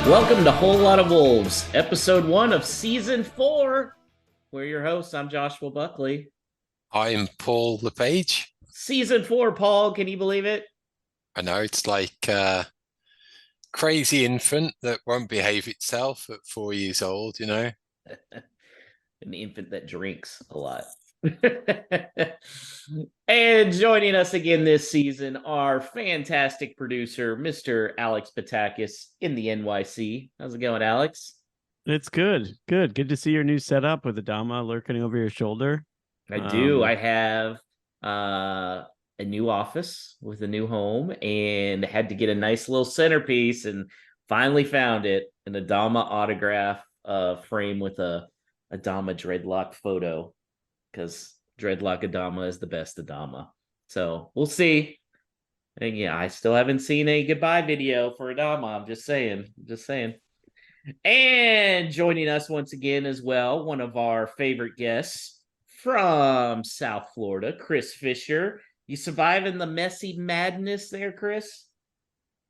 Welcome to Whole Lot of Wolves, episode 1 of season 4. We're your hosts. I'm Joshua Buckley. I'm Paul Lepage. Season 4, Paul. Can you believe it? I know it's like a crazy infant that won't behave itself at 4 years old, you know? An infant that drinks a lot. And joining us again this season, our fantastic producer, Mr. Alex Patakis in the NYC. How's it going, Alex? It's good. Good. Good to see your new setup with Adama lurking over your shoulder. I do. I have a new office with a new home and had to get a nice little centerpiece and finally found it, an Adama autograph frame with a Adama dreadlock photo, because dreadlock Adama is the best Adama. So we'll see. And yeah, I still haven't seen a goodbye video for Adama. I'm just saying. And joining us once again as well, one of our favorite guests from South Florida, Chris Fischer. You surviving the messy madness there, Chris?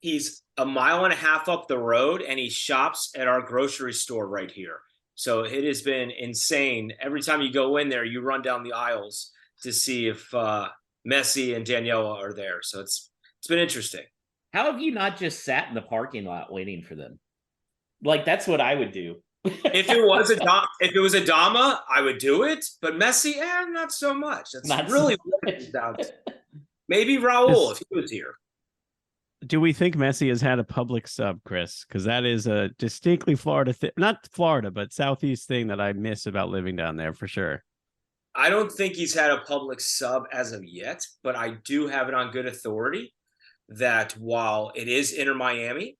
He's a mile and a half up the road and he shops at our grocery store right here. So it has been insane. Every time you go in there, you run down the aisles to see if Messi and Daniela are there. So it's been interesting. How have you not just sat in the parking lot waiting for them? Like, that's what I would do. If it was Adama, I would do it. But Messi, not so much. That's not really what it's down to. Maybe Raul if he was here. Do we think Messi has had a public sub, Chris? Because that is a distinctly Florida thing. Not Florida, but Southeast thing that I miss about living down there for sure. I don't think he's had a public sub as of yet, but I do have it on good authority that while it is Inter Miami,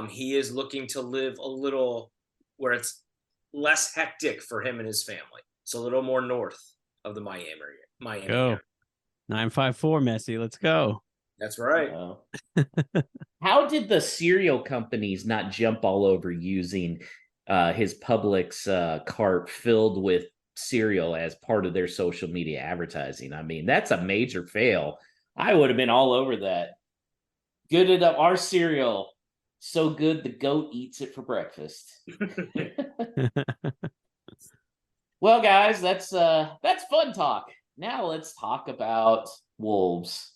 he is looking to live a little where it's less hectic for him and his family. It's a little more north of the Miami area. Go 954 Messi. Let's go. That's right. How did the cereal companies not jump all over using his Publix cart filled with cereal as part of their social media advertising? I mean, that's a major fail. I would have been all over that. Good enough. Our cereal, so good the goat eats it for breakfast. Well, guys, that's fun talk. Now let's talk about Wolves.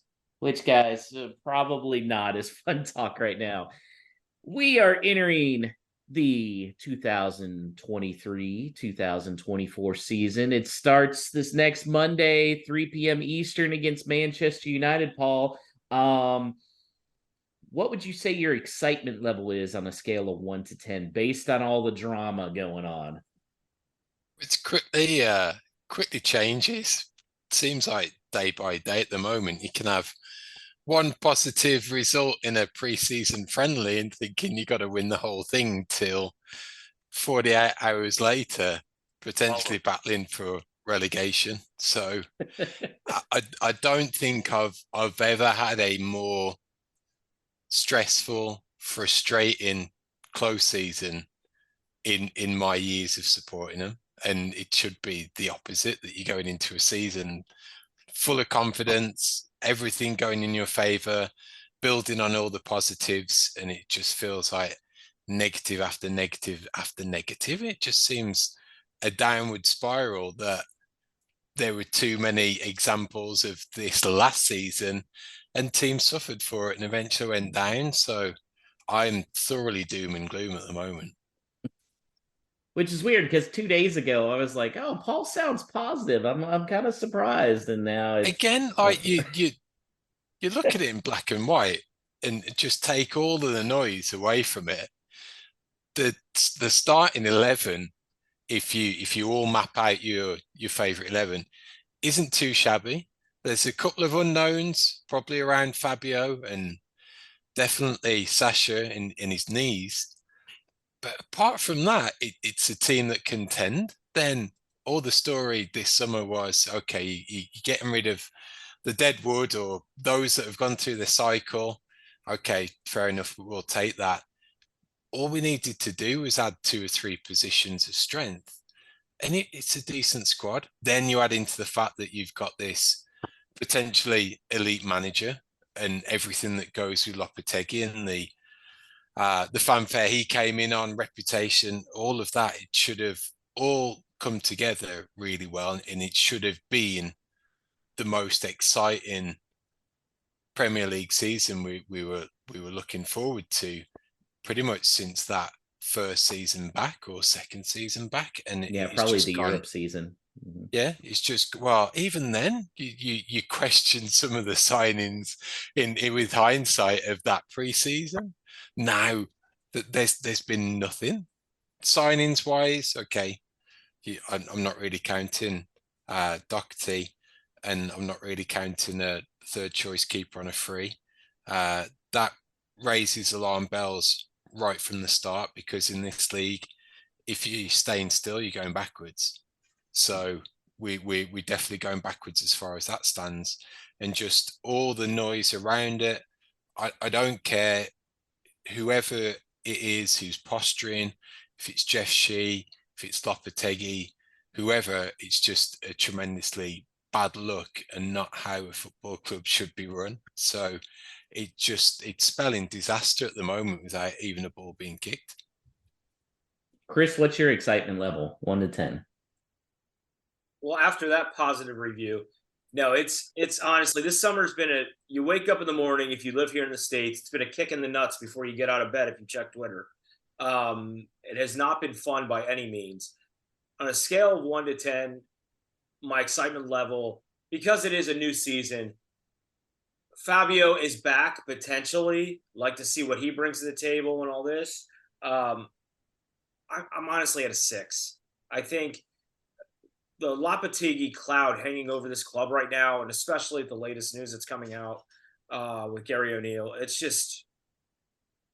Which, guys, probably not as fun talk right now. We are entering the 2023-2024 season. It starts this next Monday, 3 p.m. Eastern against Manchester United, Paul. What would you say your excitement level is on a scale of 1 to 10 based on all the drama going on? It's quickly changes. Seems like day by day at the moment. You can have one positive result in a pre-season friendly and thinking you got to win the whole thing till 48 hours later, potentially battling for relegation. So I don't think I've ever had a more stressful, frustrating close season in my years of supporting them. And it should be the opposite, that you're going into a season full of confidence, everything going in your favor, building on all the positives, and it just feels like negative after negative after negative. It just seems a downward spiral that there were too many examples of this last season and teams suffered for it and eventually went down. So I'm thoroughly doom and gloom at the moment. Which is weird because 2 days ago I was like, "Oh, Paul sounds positive." I'm kind of surprised, and now again, like you look at it in black and white and just take all of the noise away from it. The starting 11, if you all map out your favorite 11, isn't too shabby. There's a couple of unknowns, probably around Fabio and definitely Sasha in his knees. But apart from that, it's a team that contend. Then all the story this summer was, okay, you're getting rid of the dead wood or those that have gone through the cycle. Okay, fair enough, we'll take that. All we needed to do was add 2 or 3 positions of strength. And it's a decent squad. Then you add into the fact that you've got this potentially elite manager and everything that goes with Lopetegui and the the fanfare he came in on, reputation, all of that, it should have all come together really well, and it should have been the most exciting Premier League season we were looking forward to pretty much since that first season back or second season back, and Yeah, it's probably just the gone. Europe season. Yeah, it's just, well, even then you question some of the signings in with hindsight of that preseason. Now that there's been nothing signings wise. Okay, I'm not really counting Doherty, and I'm not really counting a third choice keeper on a free. That raises alarm bells right from the start, because in this league, if you're staying still, you're going backwards. So we definitely going backwards as far as that stands, and just all the noise around it. I don't care whoever it is who's posturing, if it's Jeff Shee, if it's Lopetegui, whoever, it's just a tremendously bad look and not how a football club should be run. So it's spelling disaster at the moment without even a ball being kicked. Chris, what's your excitement level, 1 to 10? Well, after that positive review, no, it's honestly, this summer's been you wake up in the morning, if you live here in the States, it's been a kick in the nuts before you get out of bed if you check Twitter. It has not been fun by any means. On a scale of 1 to 10, my excitement level, because it is a new season, Fabio is back potentially. Like to see what he brings to the table and all this. I'm honestly at a 6. I think the Lopetegui cloud hanging over this club right now, and especially the latest news that's coming out with Gary O'Neill, it's just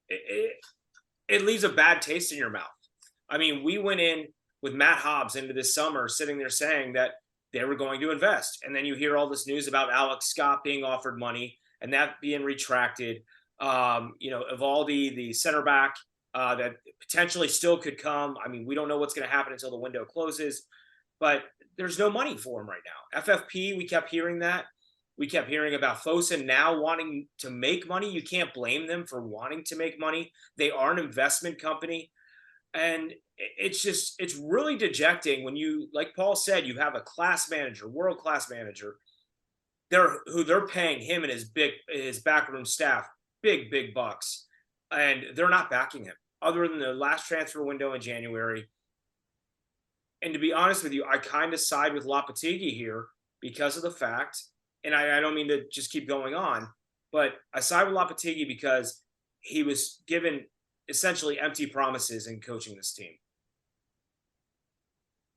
it leaves a bad taste in your mouth. I mean, we went in with Matt Hobbs into this summer, sitting there saying that they were going to invest, and then you hear all this news about Alex Scott being offered money and that being retracted. Evaldi, the center back, that potentially still could come. I mean, we don't know what's going to happen until the window closes, but there's no money for him right now. FFP, we kept hearing that. We kept hearing about Fosun now wanting to make money. You can't blame them for wanting to make money. They are an investment company. And it's really dejecting when you, like Paul said, you have a class manager, world-class manager, they're paying him and his backroom staff big bucks, and they're not backing him other than the last transfer window in January. And to be honest with you, I kind of side with Lopetegui here because of the fact, and I don't mean to just keep going on, but I side with Lopetegui because he was given essentially empty promises in coaching this team.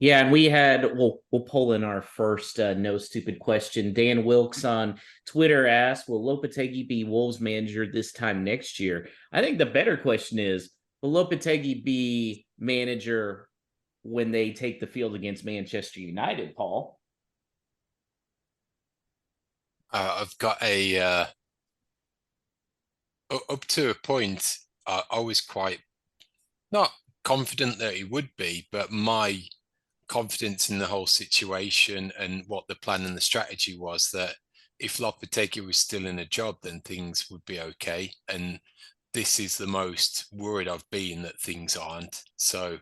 Yeah, and we'll pull in our first no stupid question. Dan Wilkes on Twitter asked, will Lopetegui be Wolves manager this time next year? I think the better question is, will Lopetegui be manager when they take the field against Manchester United, Paul? I've got up to a point, I was quite not confident that he would be, but my confidence in the whole situation and what the plan and the strategy was, that if Lopetegui was still in a job, then things would be okay. And this is the most worried I've been that things aren't. So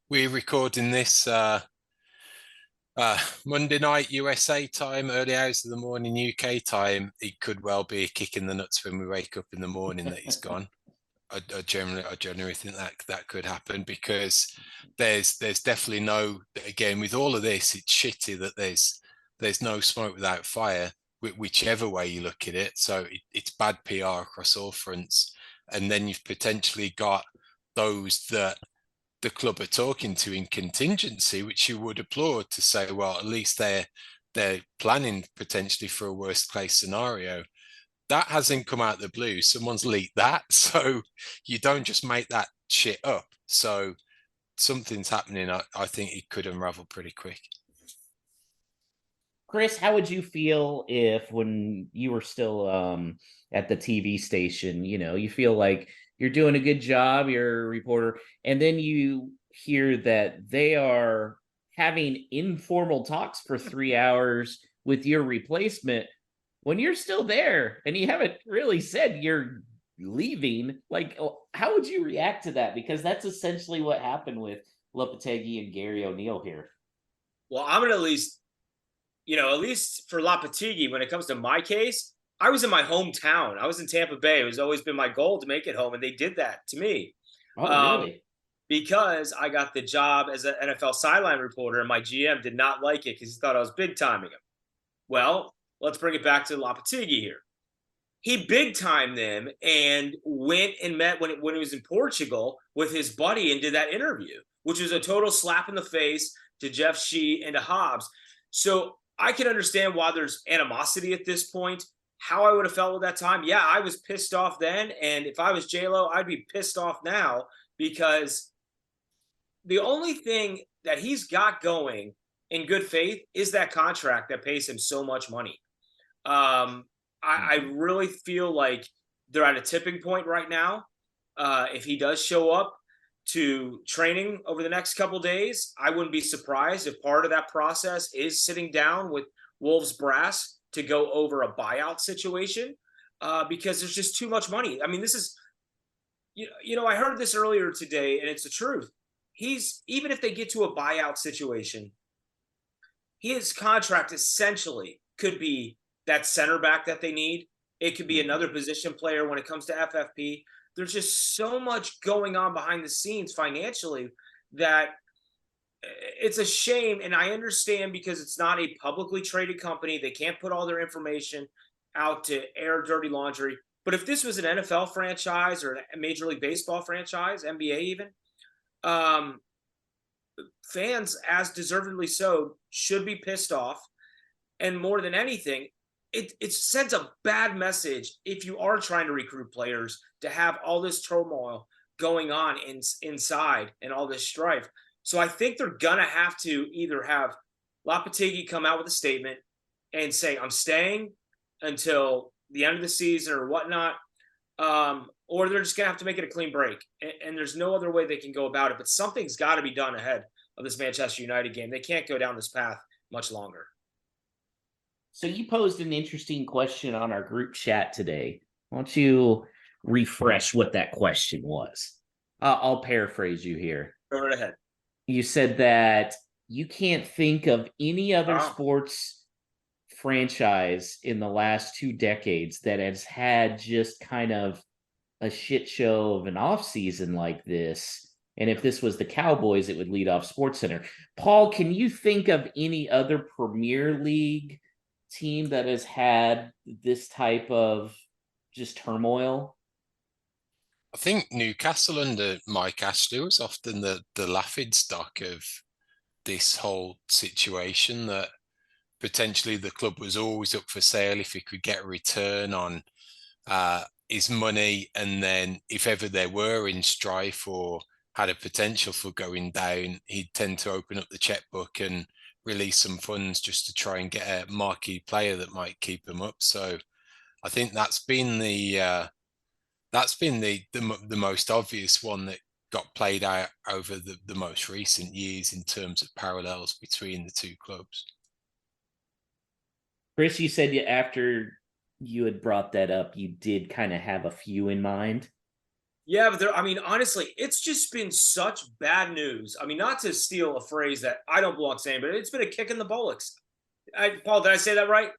we're recording this Monday night USA time, early hours of the morning UK time. It could well be a kick in the nuts when we wake up in the morning that he's gone. I generally think that could happen, because there's definitely no, again, with all of this, it's shitty that there's no smoke without fire, whichever way you look at it. So it's bad PR across all fronts. And then you've potentially got those that the club are talking to in contingency, which you would applaud, to say, well, at least they're planning potentially for a worst case scenario. That hasn't come out of the blue. Someone's leaked that. So you don't just make that shit up. So something's happening. I think it could unravel pretty quick. Chris, how would you feel if, when you were still at the TV station, you feel like you're doing a good job, you're a reporter, and then you hear that they are having informal talks for 3 hours with your replacement when you're still there and you haven't really said you're leaving. Like, how would you react to that? Because that's essentially what happened with Lopetegui and Gary O'Neill here. Well, I'm gonna at least for Lopetegui, when it comes to my case, I was in my hometown. I was in Tampa Bay. It was always been my goal to make it home, and they did that to me. Oh, Um, really? because I got the job as an NFL sideline reporter, and my GM did not like it because he thought I was big timing him. Well, let's bring it back to Lopetegui here. He big timed them and went and met when he was in Portugal with his buddy and did that interview, which was a total slap in the face to Jeff Shee and to Hobbs. So I can understand why there's animosity at this point. How I would have felt at that time, yeah, I was pissed off then, and if I was J-Lo, I'd be pissed off now because the only thing that he's got going in good faith is that contract that pays him so much money. I really feel like they're at a tipping point right now. If he does show up to training over the next couple days, I wouldn't be surprised if part of that process is sitting down with Wolves brass to go over a buyout situation because there's just too much money. I mean, this is, I heard this earlier today, and it's the truth. Even if they get to a buyout situation, his contract essentially could be that center back that they need. It could be another position player when it comes to FFP. There's just so much going on behind the scenes financially that it's a shame. And I understand because it's not a publicly traded company. They can't put all their information out to air dirty laundry. But if this was an NFL franchise or a Major League Baseball franchise, NBA even, fans, as deservedly so, should be pissed off. And more than anything, it sends a bad message if you are trying to recruit players to have all this turmoil going on inside and all this strife. So I think they're going to have to either have Lopetegui come out with a statement and say, I'm staying until the end of the season or whatnot, or they're just going to have to make it a clean break. And there's no other way they can go about it. But something's got to be done ahead of this Manchester United game. They can't go down this path much longer. So you posed an interesting question on our group chat today. Why don't you refresh what that question was? I'll paraphrase you here. Go right ahead. You said that you can't think of any other sports franchise in the last 2 decades that has had just kind of a shit show of an offseason like this. And if this was the Cowboys, it would lead off SportsCenter. Paul, can you think of any other Premier League team that has had this type of just turmoil? I think Newcastle under Mike Ashley was often the laughing stock of this whole situation, that potentially the club was always up for sale if he could get a return on his money. And then if ever there were in strife or had a potential for going down, he'd tend to open up the checkbook and release some funds just to try and get a marquee player that might keep him up. So I think that's been the most obvious one that got played out over the most recent years in terms of parallels between the two clubs. Chris, you said after you had brought that up, you did kind of have a few in mind. Yeah, but honestly, it's just been such bad news. I mean, not to steal a phrase that I don't belong saying, but it's been a kick in the bullocks. Paul, did I say that right?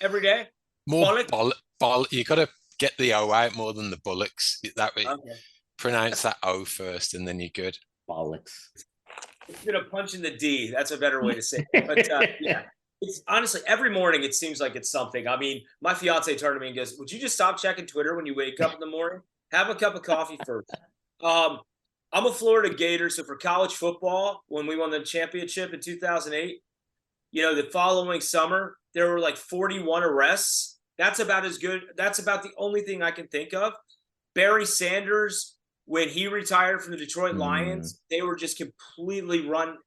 Every day? More you got to get the O out more than the bullocks. That way, okay. Pronounce that O first, and then you're good. Bollocks. It's been a punch in the D. That's a better way to say it. But yeah, it's honestly every morning it seems like it's something. I mean, my fiance turned to me and goes, "Would you just stop checking Twitter when you wake up in the morning? Have a cup of coffee first." I'm a Florida Gator, so for college football, when we won the championship in 2008, the following summer there were like 41 arrests. That's about as good. That's about the only thing I can think of. Barry Sanders, when he retired from the Detroit Lions, they were just completely run,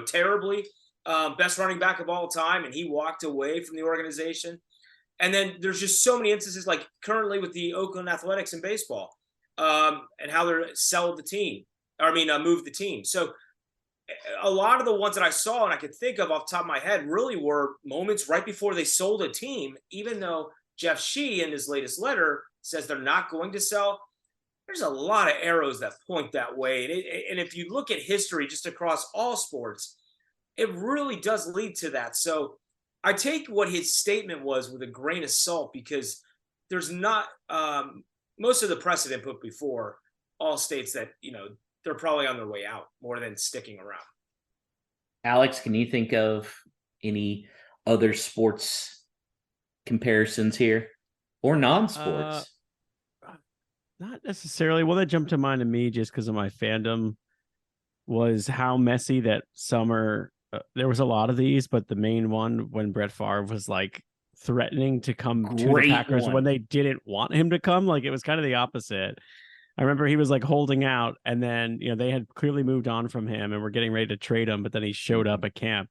terribly. Best running back of all time, and he walked away from the organization. And then there's just so many instances, like currently with the Oakland Athletics in baseball, and how they're moved the team. So a lot of the ones that I saw and I could think of off the top of my head really were moments right before they sold a team, even though Jeff Shee in his latest letter says they're not going to sell. There's a lot of arrows that point that way. And if you look at history just across all sports, it really does lead to that. So I take what his statement was with a grain of salt, because there's not most of the precedent put before all states that, they're probably on their way out more than sticking around. Alex, can you think of any other sports comparisons here or non-sports? Not necessarily. Well, that jumped to mind to me just because of my fandom was how messy that summer. There was a lot of these, but the main one when Brett Favre was like threatening to come to the Packers when they didn't want him to come. Like it was kind of the opposite. I remember he was like holding out, and then they had clearly moved on from him and were getting ready to trade him, but then he showed up at camp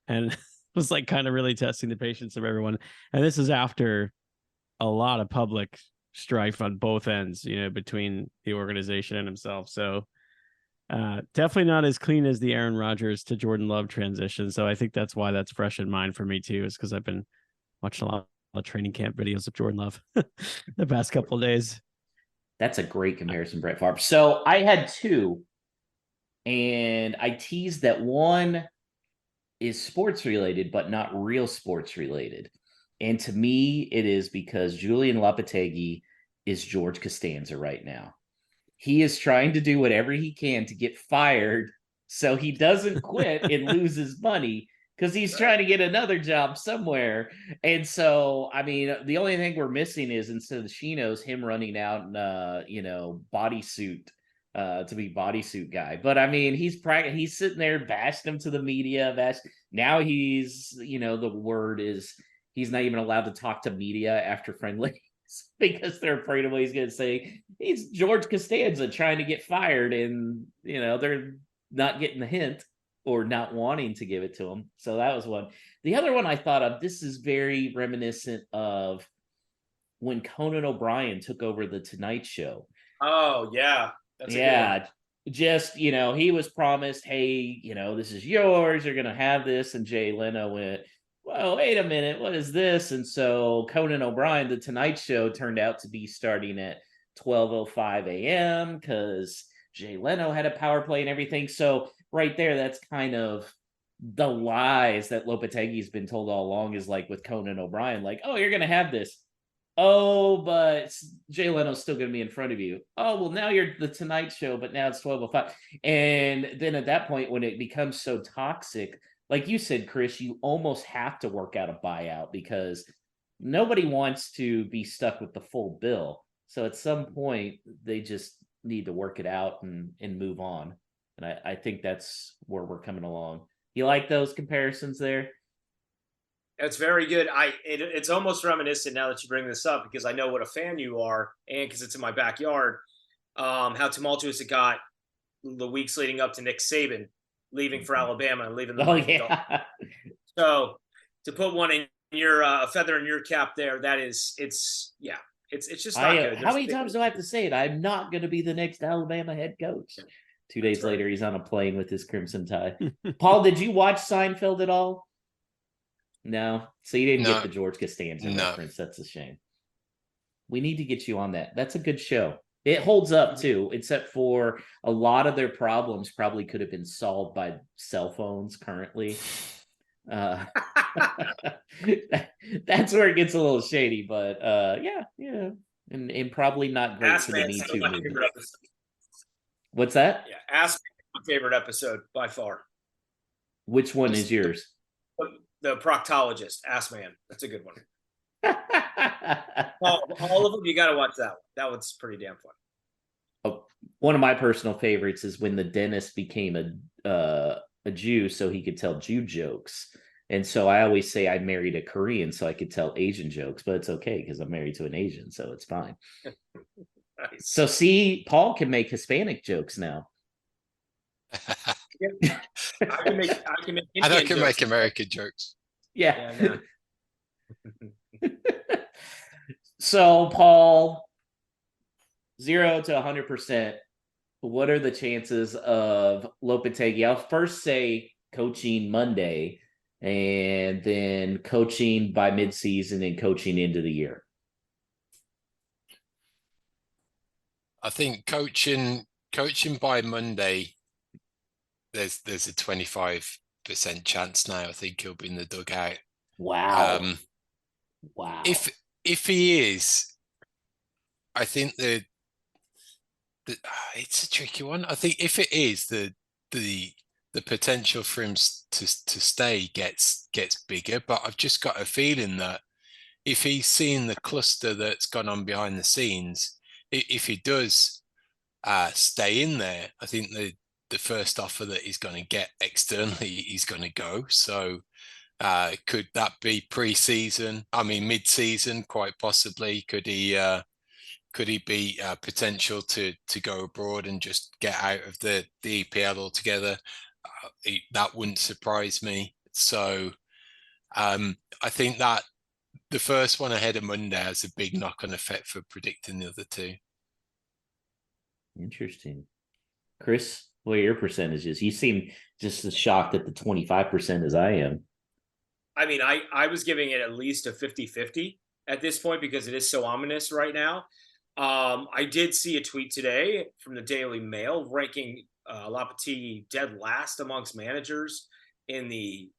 and was like kind of really testing the patience of everyone. And this is after a lot of public strife on both ends, between the organization and himself. So definitely not as clean as the Aaron Rodgers to Jordan Love transition. So I think that's why that's fresh in mind for me too, is because I've been watching a lot of training camp videos of Jordan Love the past couple of days. That's a great comparison, Brett Favre. So I had two, and I teased that one is sports related, but not real sports related. And to me, it is because Julian Lopetegui is George Costanza right now. He is trying to do whatever he can to get fired so he doesn't quit and lose his money, because he's trying to get another job somewhere. And so, I mean, the only thing we're missing is, instead of the Chinos, him running out in bodysuit to be bodysuit guy. But I mean, he's sitting there bashing him to the media. Now he's, the word is he's not even allowed to talk to media after friendly because they're afraid of what he's going to say. He's George Costanza trying to get fired, and they're not getting the hint or not wanting to give it to him. So that was one. The other one I thought of, this is very reminiscent of when Conan O'Brien took over the Tonight Show. Oh yeah, that's a good one. Just, he was promised, hey, this is yours, you're gonna have this, and Jay Leno went, well, wait a minute, what is this? And so Conan O'Brien, the Tonight Show, turned out to be starting at 12:05 a.m. because Jay Leno had a power play and everything. So right there, that's kind of the lies that Lopetegui's been told all along, is like with Conan O'Brien, like, oh, you're gonna have this. Oh, but Jay Leno's still going to be in front of you. Oh, well, now you're the Tonight Show, but now it's 12:05. And then at that point, when it becomes so toxic, like you said, Chris, you almost have to work out a buyout, because nobody wants to be stuck with the full bill. So at some point, they just need to work it out and move on. And I think that's where we're coming along. You like those comparisons there? It's very good. It's almost reminiscent now that you bring this up, because I know what a fan you are, and because it's in my backyard. How tumultuous it got the weeks leading up to Nick Saban leaving for Alabama and leaving the Miami Dolphins. So to put one in your a feather in your cap there, it's just not good. How many times do I have to say it? I'm not going to be the next Alabama head coach. 2 days later, he's on a plane with his Crimson Tide. Paul, did you watch Seinfeld at all? No, so you didn't get the George Costanza reference. That's a shame. We need to get you on that. That's a good show. It holds up too, except for a lot of their problems probably could have been solved by cell phones currently. That's where it gets a little shady, but yeah, and probably not great for the Me Too movement. What's that? Yeah, Ask Me, my favorite episode by far. Which one is yours? The proctologist, Ass Man. That's a good one. all of them, you got to watch that one. That one's pretty damn fun. Oh, one of my personal favorites is when the dentist became a Jew so he could tell Jew jokes. And so I always say I married a Korean so I could tell Asian jokes, but it's okay because I'm married to an Asian, so it's fine. Nice. So see, Paul can make Hispanic jokes now. I can make American jokes. Yeah. So, Paul, 0 to 100%. What are the chances of Lopetegui? I'll first say coaching Monday, and then coaching by midseason and coaching into the year. I think coaching by Monday, there's a 25% chance now. I think he'll be in the dugout. Wow. Wow. If he is, I think the it's a tricky one. I think if it is, the potential for him to stay gets bigger. But I've just got a feeling that if he's seen the cluster that's gone on behind the scenes, if he does stay in there, I think the first offer that he's going to get externally, he's going to go. So could that be pre-season? I mean, mid-season, quite possibly. Could he be potential to go abroad and just get out of the EPL altogether? That wouldn't surprise me. So I think that the first one ahead of Monday has a big knock-on effect for predicting the other two. Interesting. Chris, what are your percentages? You seem just as shocked at the 25% as I am. I mean, I was giving it at least a 50-50 at this point because it is so ominous right now. I did see a tweet today from the Daily Mail ranking Lopetegui dead last amongst managers in the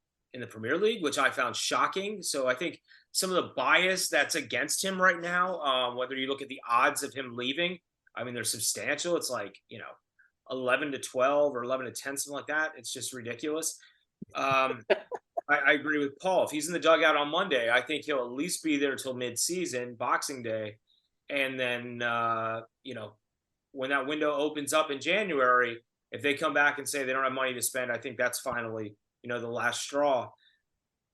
Premier League, which I found shocking. So I think some of the bias that's against him right now, whether you look at the odds of him leaving, I mean, they're substantial. It's like, 11-12 or 11-10, something like that. It's just ridiculous. I agree with Paul. If he's in the dugout on Monday, I think he'll at least be there till mid-season, Boxing Day. And then, when that window opens up in January, if they come back and say they don't have money to spend, I think that's finally, the last straw.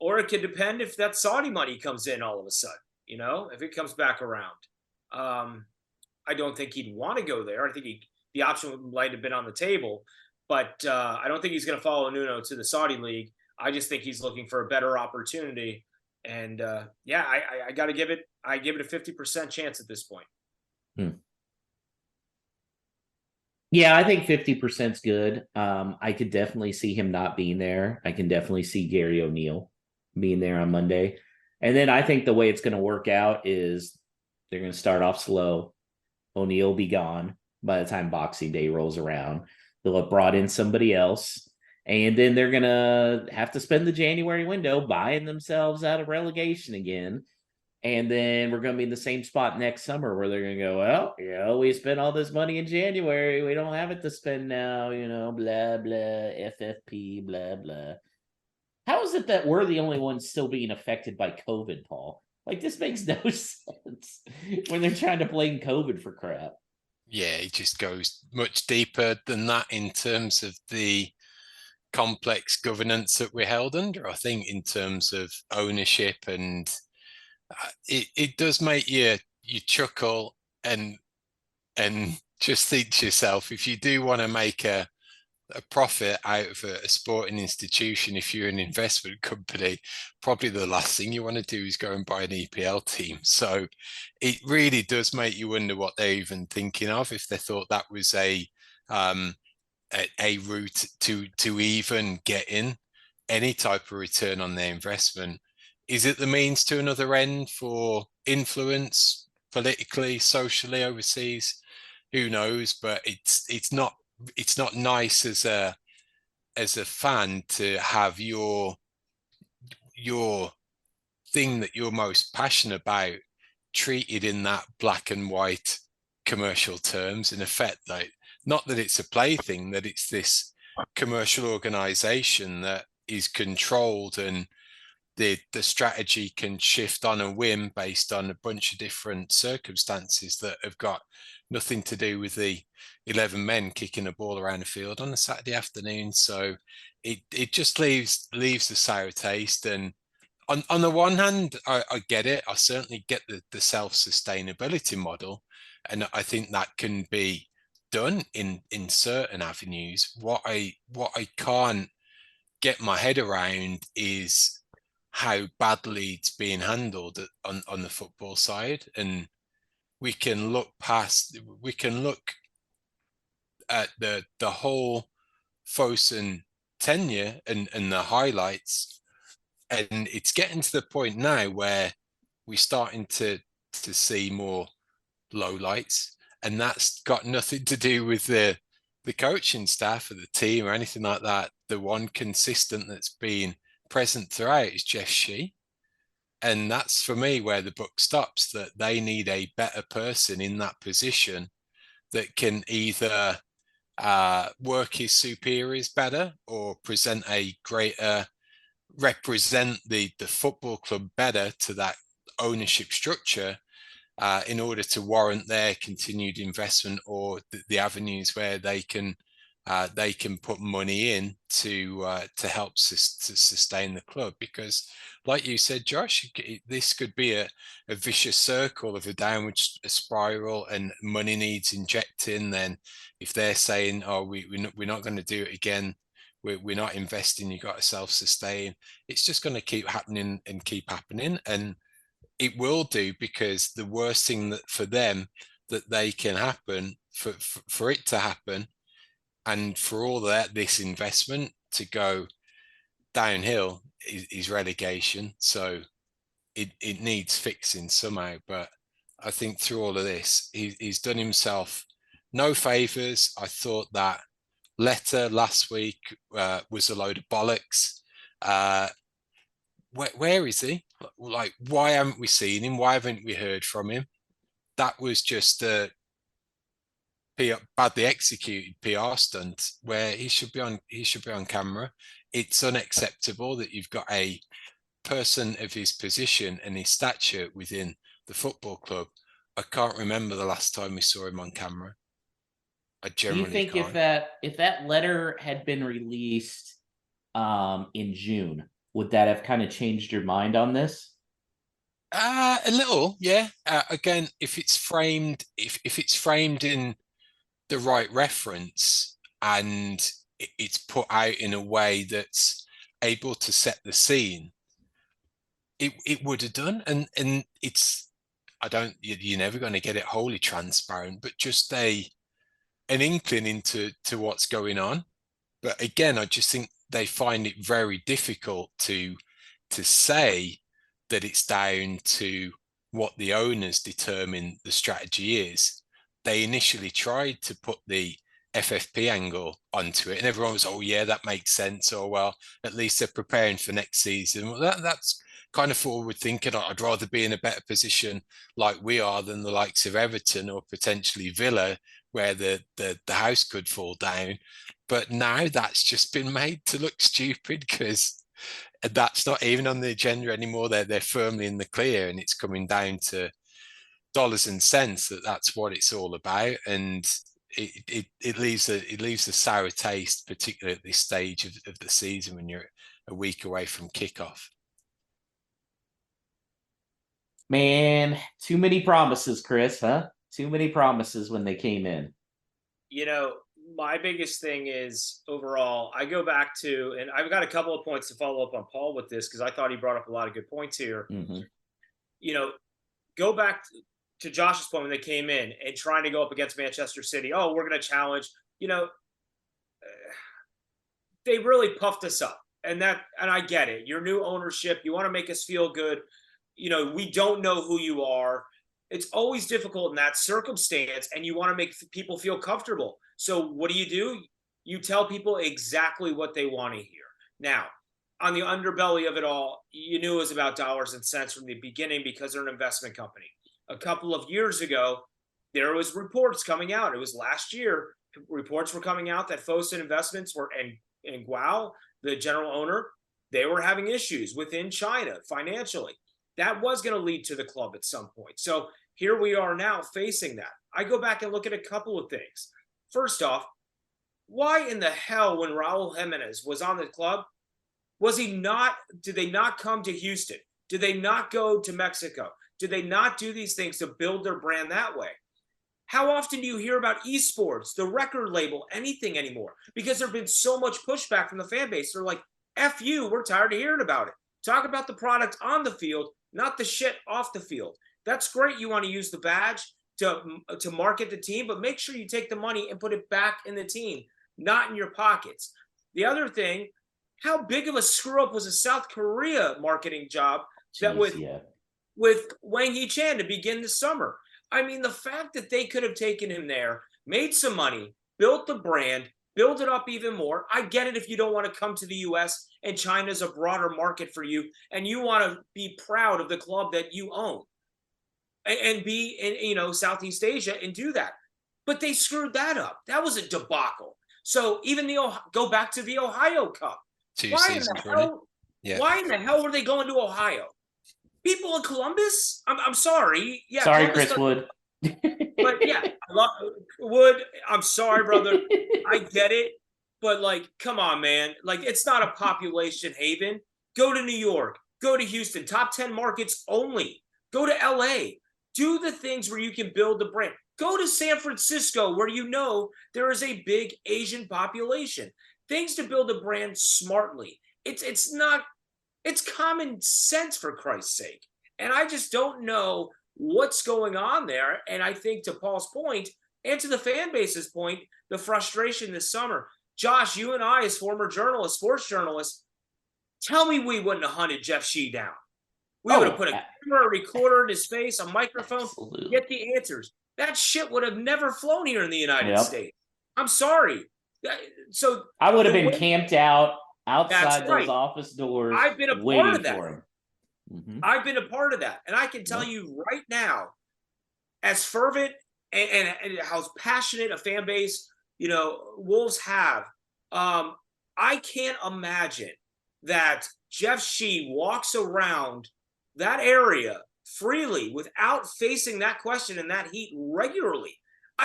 Or it could depend if that Saudi money comes in all of a sudden, if it comes back around. I don't think he'd want to go there. I think the option might have been on the table, but I don't think he's going to follow Nuno to the Saudi league. I just think he's looking for a better opportunity. And I got to give it a 50% chance at this point. Yeah, I think 50% is good. I could definitely see him not being there. I can definitely see Gary O'Neill being there on Monday. And then I think the way it's going to work out is they're going to start off slow. O'Neill will be gone by the time Boxing Day rolls around. They'll have brought in somebody else. And then they're going to have to spend the January window buying themselves out of relegation again. And then we're going to be in the same spot next summer where they're going to go, well, we spent all this money in January. We don't have it to spend now, blah, blah, FFP, blah, blah. How is it that we're the only ones still being affected by COVID, Paul? Like, this makes no sense when they're trying to blame COVID for crap. Yeah, it just goes much deeper than that in terms of the complex governance that we're held under. I think in terms of ownership, and it does make you chuckle and just think to yourself, if you do want to make a profit out of a sporting institution, if you're an investment company, probably the last thing you want to do is go and buy an EPL team. So it really does make you wonder what they're even thinking of, if they thought that was a route to even get in any type of return on their investment. Is it the means to another end for influence politically, socially overseas? Who knows? But it's not nice as a fan to have your thing that you're most passionate about treated in that black and white commercial terms. In effect, like, not that it's a plaything, that it's this commercial organization that is controlled, and the strategy can shift on a whim based on a bunch of different circumstances that have got nothing to do with the 11 men kicking a ball around the field on a Saturday afternoon. So it just leaves a sour taste. And on the one hand, I get it. I certainly get the self-sustainability model, and I think that can be done in certain avenues. What I can't get my head around is how badly it's being handled on the football side. And we can look at the whole Fosun tenure and the highlights, And it's getting to the point now where we're starting to see more lowlights, and that's got nothing to do with the coaching staff or the team or anything like that. The one consistent that's been present throughout is Jeff Shee. And that's for me where the book stops, that they need a better person in that position that can either work his superiors better or present a greater, represent the football club better to that ownership structure, in order to warrant their continued investment, or the avenues where they can put money in to help to sustain the club. Because, like you said, Josh, this could be a vicious circle of a downward spiral, and money needs injecting. Then, if they're saying, "Oh, we're not going to do it again," we're not investing, you got to self-sustain, it's just going to keep happening and keep happening. And it will do, because the worst thing that for them that they can happen, for it to happen, and for all that this investment to go downhill, is relegation. So it needs fixing somehow. But I think through all of this, he's done himself no favors. I thought that letter last week was a load of bollocks. Where is he? Like, why haven't we seen him? Why haven't we heard from him? That was just a badly executed PR stunt, where he should be on camera. It's unacceptable that you've got a person of his position and his stature within the football club. I can't remember the last time we saw him on camera. I Do you generally think can't. if that letter had been released in June, would that have kind of changed your mind on this? A little, yeah. Again, if it's framed in the right reference, and it's put out in a way that's able to set the scene, it would have done. And it's, you're never going to get it wholly transparent, but just an inkling into what's going on. But again, I just think they find it very difficult to say that it's down to what the owners determine the strategy is. They initially tried to put the FFP angle onto it, and everyone was, "Oh yeah, that makes sense." Or, well, at least they're preparing for next season. Well, that's kind of forward thinking. I'd rather be in a better position like we are than the likes of Everton or potentially Villa, where the house could fall down. But now that's just been made to look stupid, because that's not even on the agenda anymore. They're firmly in the clear, and it's coming down to dollars and cents. That's what it's all about. And it leaves a sour taste, particularly at this stage of the season, when you're a week away from kickoff. Man, too many promises, Chris, huh? Too many promises when they came in. My biggest thing is, overall, I go back to, and I've got a couple of points to follow up on Paul with this, because I thought he brought up a lot of good points here. Mm-hmm. Go back to Josh's point when they came in and trying to go up against Manchester City. Oh, we're going to challenge. They really puffed us up, and I get it. Your new ownership, you want to make us feel good. We don't know who you are. It's always difficult in that circumstance, and you want to make people feel comfortable. So what do? You tell people exactly what they want to hear. Now, on the underbelly of it all, you knew it was about dollars and cents from the beginning, because they're an investment company. A couple of years ago, there was reports coming out. It was last year. Reports were coming out that Fosun Investments and Guo, the general owner, they were having issues within China financially. That was going to lead to the club at some point. So here we are now facing that. I go back and look at a couple of things. First off, why in the hell, when Raul Jimenez was on the club, did they not come to Houston? Did they not go to Mexico? Did they not do these things to build their brand that way? How often do you hear about esports, the record label, anything anymore? Because there's been so much pushback from the fan base. They're like, F you, we're tired of hearing about it. Talk about the product on the field, not the shit off the field. That's great. You want to use the badge to market the team, but make sure you take the money and put it back in the team, not in your pockets. The other thing how big of a screw up was a South Korea marketing job that Jeez, yeah. with Wang Hee-chan to begin the summer? I mean, the fact that they could have taken him there, made some money, built the brand, build it up even more. I get it if you don't want to come to the US and China's a broader market for you and you want to be proud of the club that you own and be in Southeast Asia and do that. But they screwed that up. That was a debacle. So even go back to the Ohio Cup. Two Why in the seasons running. hell? Yeah. Why in the hell were they going to Ohio? People in Columbus? I'm sorry. Yeah, Sorry, Columbus Chris Wood. but yeah, I love Wood. I'm sorry, brother. I get it, but like, come on, man. Like, it's not a population haven. Go to New York. Go to Houston. Top 10 markets only. Go to LA. Do the things where you can build the brand. Go to San Francisco, where you know there is a big Asian population. Things to build a brand smartly. It's not. It's common sense, for Christ's sake. And I just don't know what's going on there. And I think, to Paul's point and to the fan base's point, the frustration this summer. Josh, you and I, as former journalists, sports journalists, tell me we wouldn't have hunted Jeff Shee down. We would have put a camera, a recorder in his face, a microphone, Absolutely. get the answers. That shit would have never flown here in the United States. I'm sorry. So I would have been camped outside those right. office doors. I've been a part of that. I've been a part of that. And I can tell you right now, as fervent and how passionate a fan base, Wolves have, I can't imagine that Jeff Shee walks around that area freely without facing that question and that heat regularly.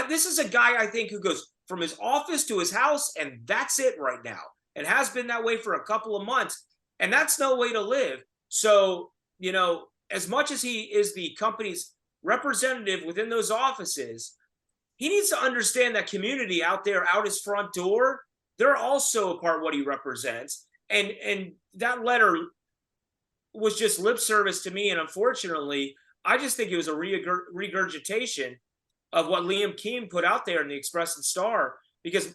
This is a guy, I think, who goes from his office to his house, and that's it right now. It has been that way for a couple of months, and that's no way to live. So, as much as he is the company's representative within those offices, he needs to understand that community out there, out his front door, they're also a part of what he represents. And that letter was just lip service to me. And unfortunately, I just think it was a regurgitation of what Liam Keane put out there in the Express and Star, because,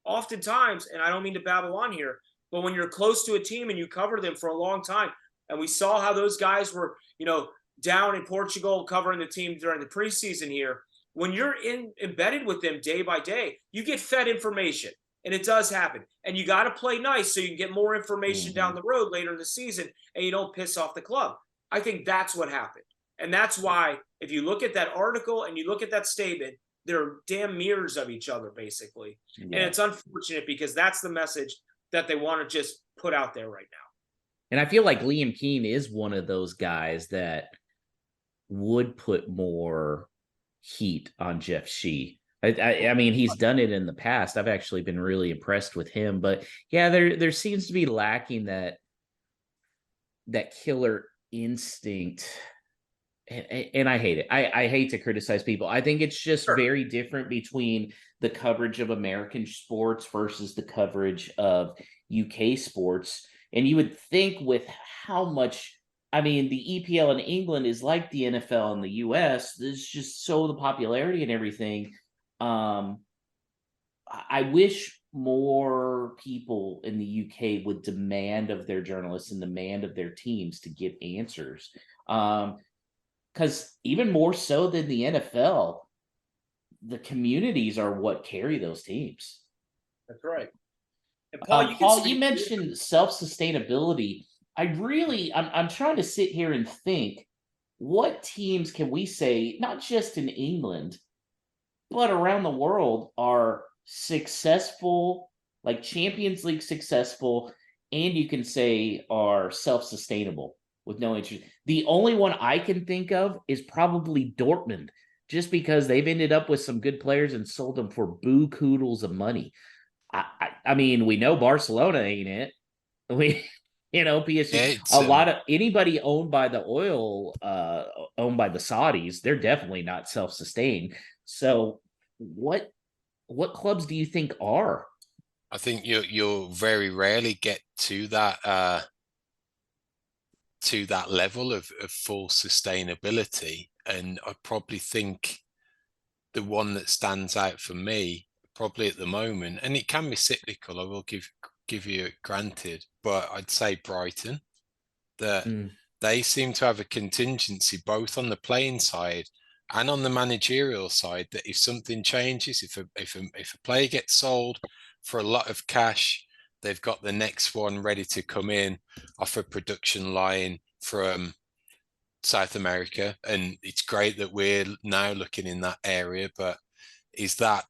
oftentimes, and I don't mean to babble on here, but when you're close to a team and you cover them for a long time, and we saw how those guys were, down in Portugal covering the team during the preseason here, when you're embedded with them day by day, you get fed information, and it does happen. And you got to play nice so you can get more information down the road later in the season, and you don't piss off the club. I think that's what happened. And that's why, if you look at that article and you look at that statement, they're damn mirrors of each other, basically. Yeah. And it's unfortunate because that's the message that they want to just put out there right now. And I feel like Liam Keane is one of those guys that would put more heat on Jeff Shee. I mean, he's done it in the past. I've actually been really impressed with him. But yeah, there seems to be lacking that killer instinct. And I hate it. I hate to criticize people. I think it's just very different between the coverage of American sports versus the coverage of UK sports. And you would think with how much, I mean, the EPL in England is like the NFL in the US. There's just so the popularity and everything. I wish more people in the UK would demand of their journalists and demand of their teams to get answers. Because even more so than the NFL, the communities are what carry those teams. That's right. And Paul, you mentioned self-sustainability. I'm trying to sit here and think, what teams can we say, not just in England, but around the world, are successful, like Champions League successful, and you can say are self-sustainable with no interest? The only one I can think of is probably Dortmund, just because they've ended up with some good players and sold them for boo-koodles of money. I mean, we know Barcelona ain't it. PSG. A lot of anybody owned by the oil, owned by the Saudis, they're definitely not self-sustained. So, what clubs do you think are? I think you'll very rarely get to that level of full sustainability, and I probably think the one that stands out for me, probably at the moment, and it can be cyclical, I will give give you it granted, but I'd say Brighton, that Mm. they seem to have a contingency both on the playing side and on the managerial side, that if something changes, if a player gets sold for a lot of cash, they've got the next one ready to come in off a production line from South America. And it's great that we're now looking in that area, but is that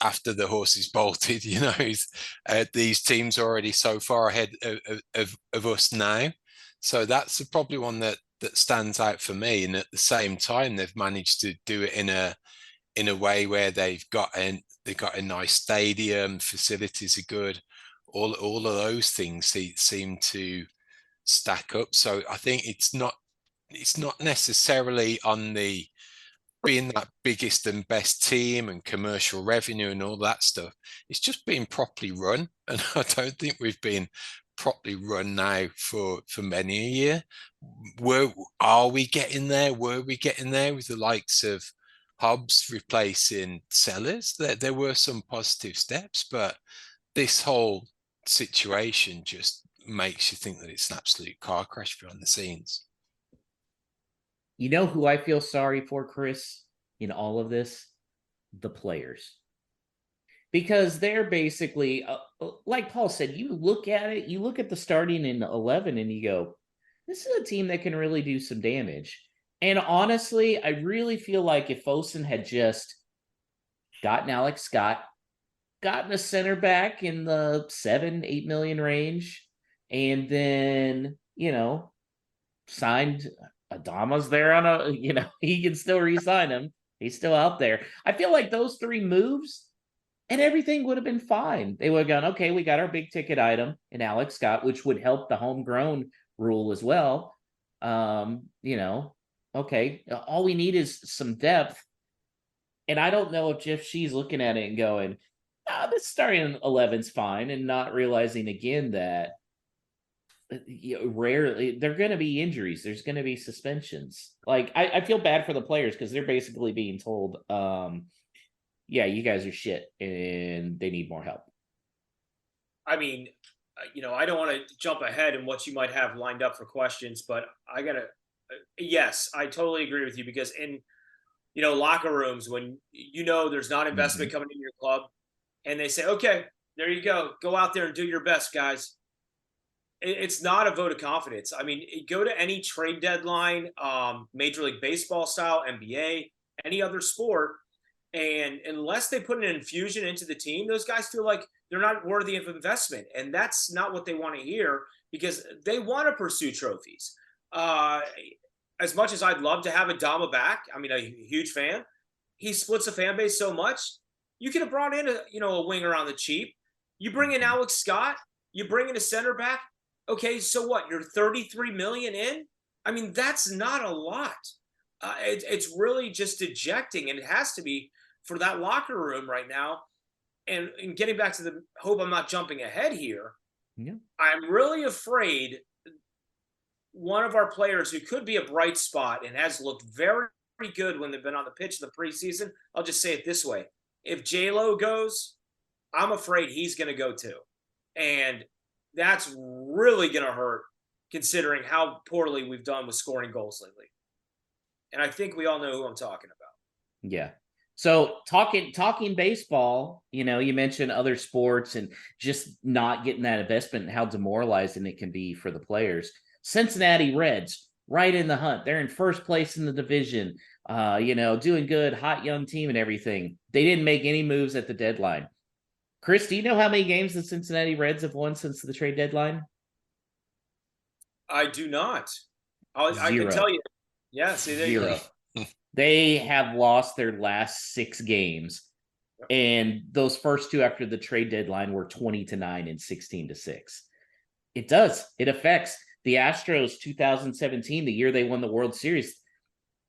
after the horse is bolted? These teams are already so far ahead of us now. So that's probably one that stands out for me. And at the same time, they've managed to do it in a way where they've got a nice stadium, facilities are good. All of those things seem to stack up. So I think it's not necessarily on the being that biggest and best team and commercial revenue and all that stuff. It's just being properly run, and I don't think we've been properly run now for many a year. Are we getting there? Were we getting there with the likes of Hobbs replacing Sellers? There were some positive steps, but this whole situation just makes you think that it's an absolute car crash behind the scenes. You know who I feel sorry for, Chris, in all of this? The players. Because they're basically, like Paul said, you look at it, you look at the starting in 11 and you go, this is a team that can really do some damage. And honestly, I really feel like if Fosun had just gotten Alex Scott, gotten a center back in the 7-8 million range, and then, signed Adama's there on a, he can still re-sign him. He's still out there. I feel like those three moves and everything would have been fine. They would have gone, okay, we got our big ticket item in Alex Scott, which would help the homegrown rule as well. Okay, all we need is some depth. And I don't know if Jeff Shee's looking at it and going, this starting 11's fine, and not realizing again that rarely there are going to be injuries. There's going to be suspensions. Like I feel bad for the players because they're basically being told, yeah, you guys are shit and they need more help. I mean, I don't want to jump ahead in what you might have lined up for questions, but I gotta. Yes, I totally agree with you, because in locker rooms, when there's not investment coming into your club, and they say, okay, there you go out there and do your best, guys. It's not a vote of confidence. I mean, go to any trade deadline, Major League Baseball style, NBA, any other sport, and unless they put an infusion into the team, those guys feel like they're not worthy of investment. And that's not what they want to hear, because they want to pursue trophies. As much as I'd love to have Adama back, I mean, a huge fan, he splits the fan base so much. You could have brought in a winger on the cheap. You bring in Alex Scott, you bring in a center back. Okay, so what? You're 33 million in? I mean, that's not a lot. It's really just dejecting, and it has to be for that locker room right now. And getting back to the hope I'm not jumping ahead here, I'm really afraid one of our players who could be a bright spot and has looked very, very good when they've been on the pitch in the preseason, I'll just say it this way. If J-Lo goes, I'm afraid he's going to go too. And that's really going to hurt, considering how poorly we've done with scoring goals lately. And I think we all know who I'm talking about. Yeah. So talking baseball, you mentioned other sports and just not getting that investment and how demoralizing it can be for the players. Cincinnati Reds, right in the hunt. They're in first place in the division, doing good, hot young team and everything. They didn't make any moves at the deadline. Chris, do you know how many games the Cincinnati Reds have won since the trade deadline? I do not. I can tell you. Yeah, see, there 0. They have lost their last 6 games, and those first 2 after the trade deadline were 20-9 and 16-6. It does. It affects the Astros 2017, the year they won the World Series.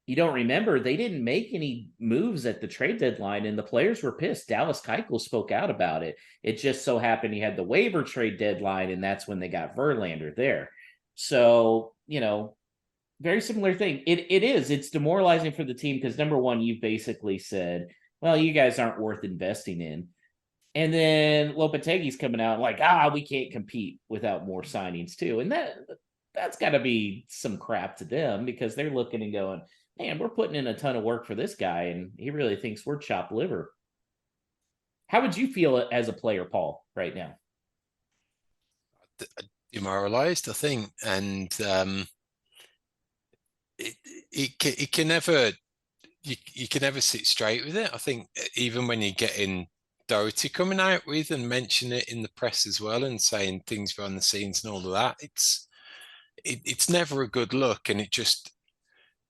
You don't remember, they didn't make any moves at the trade deadline, and the players were pissed. Dallas Keuchel spoke out about it. It just so happened he had the waiver trade deadline, and that's when they got Verlander there. So, very similar thing. It's demoralizing for the team because, number one, you've basically said, well, you guys aren't worth investing in. And then Lopetegui's coming out like, we can't compete without more signings too. And that's got to be some crap to them because they're looking and going, man, we're putting in a ton of work for this guy, and he really thinks we're chopped liver. How would you feel as a player, Paul, right now? Demoralized, I think, and it can never you can never sit straight with it. I think even when you're getting Doherty coming out with and mention it in the press as well and saying things behind the scenes and all of that, it's never a good look, and it just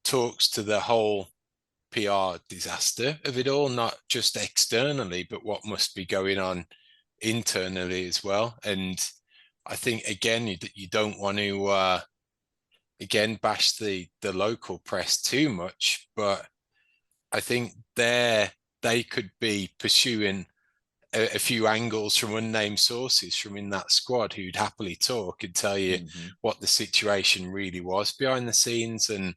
talks to the whole PR disaster of it all, not just externally, but what must be going on internally as well. And I think again, you don't want to again bash the local press too much, but I think they could be pursuing a few angles from unnamed sources from in that squad who'd happily talk and tell you what the situation really was behind the scenes, and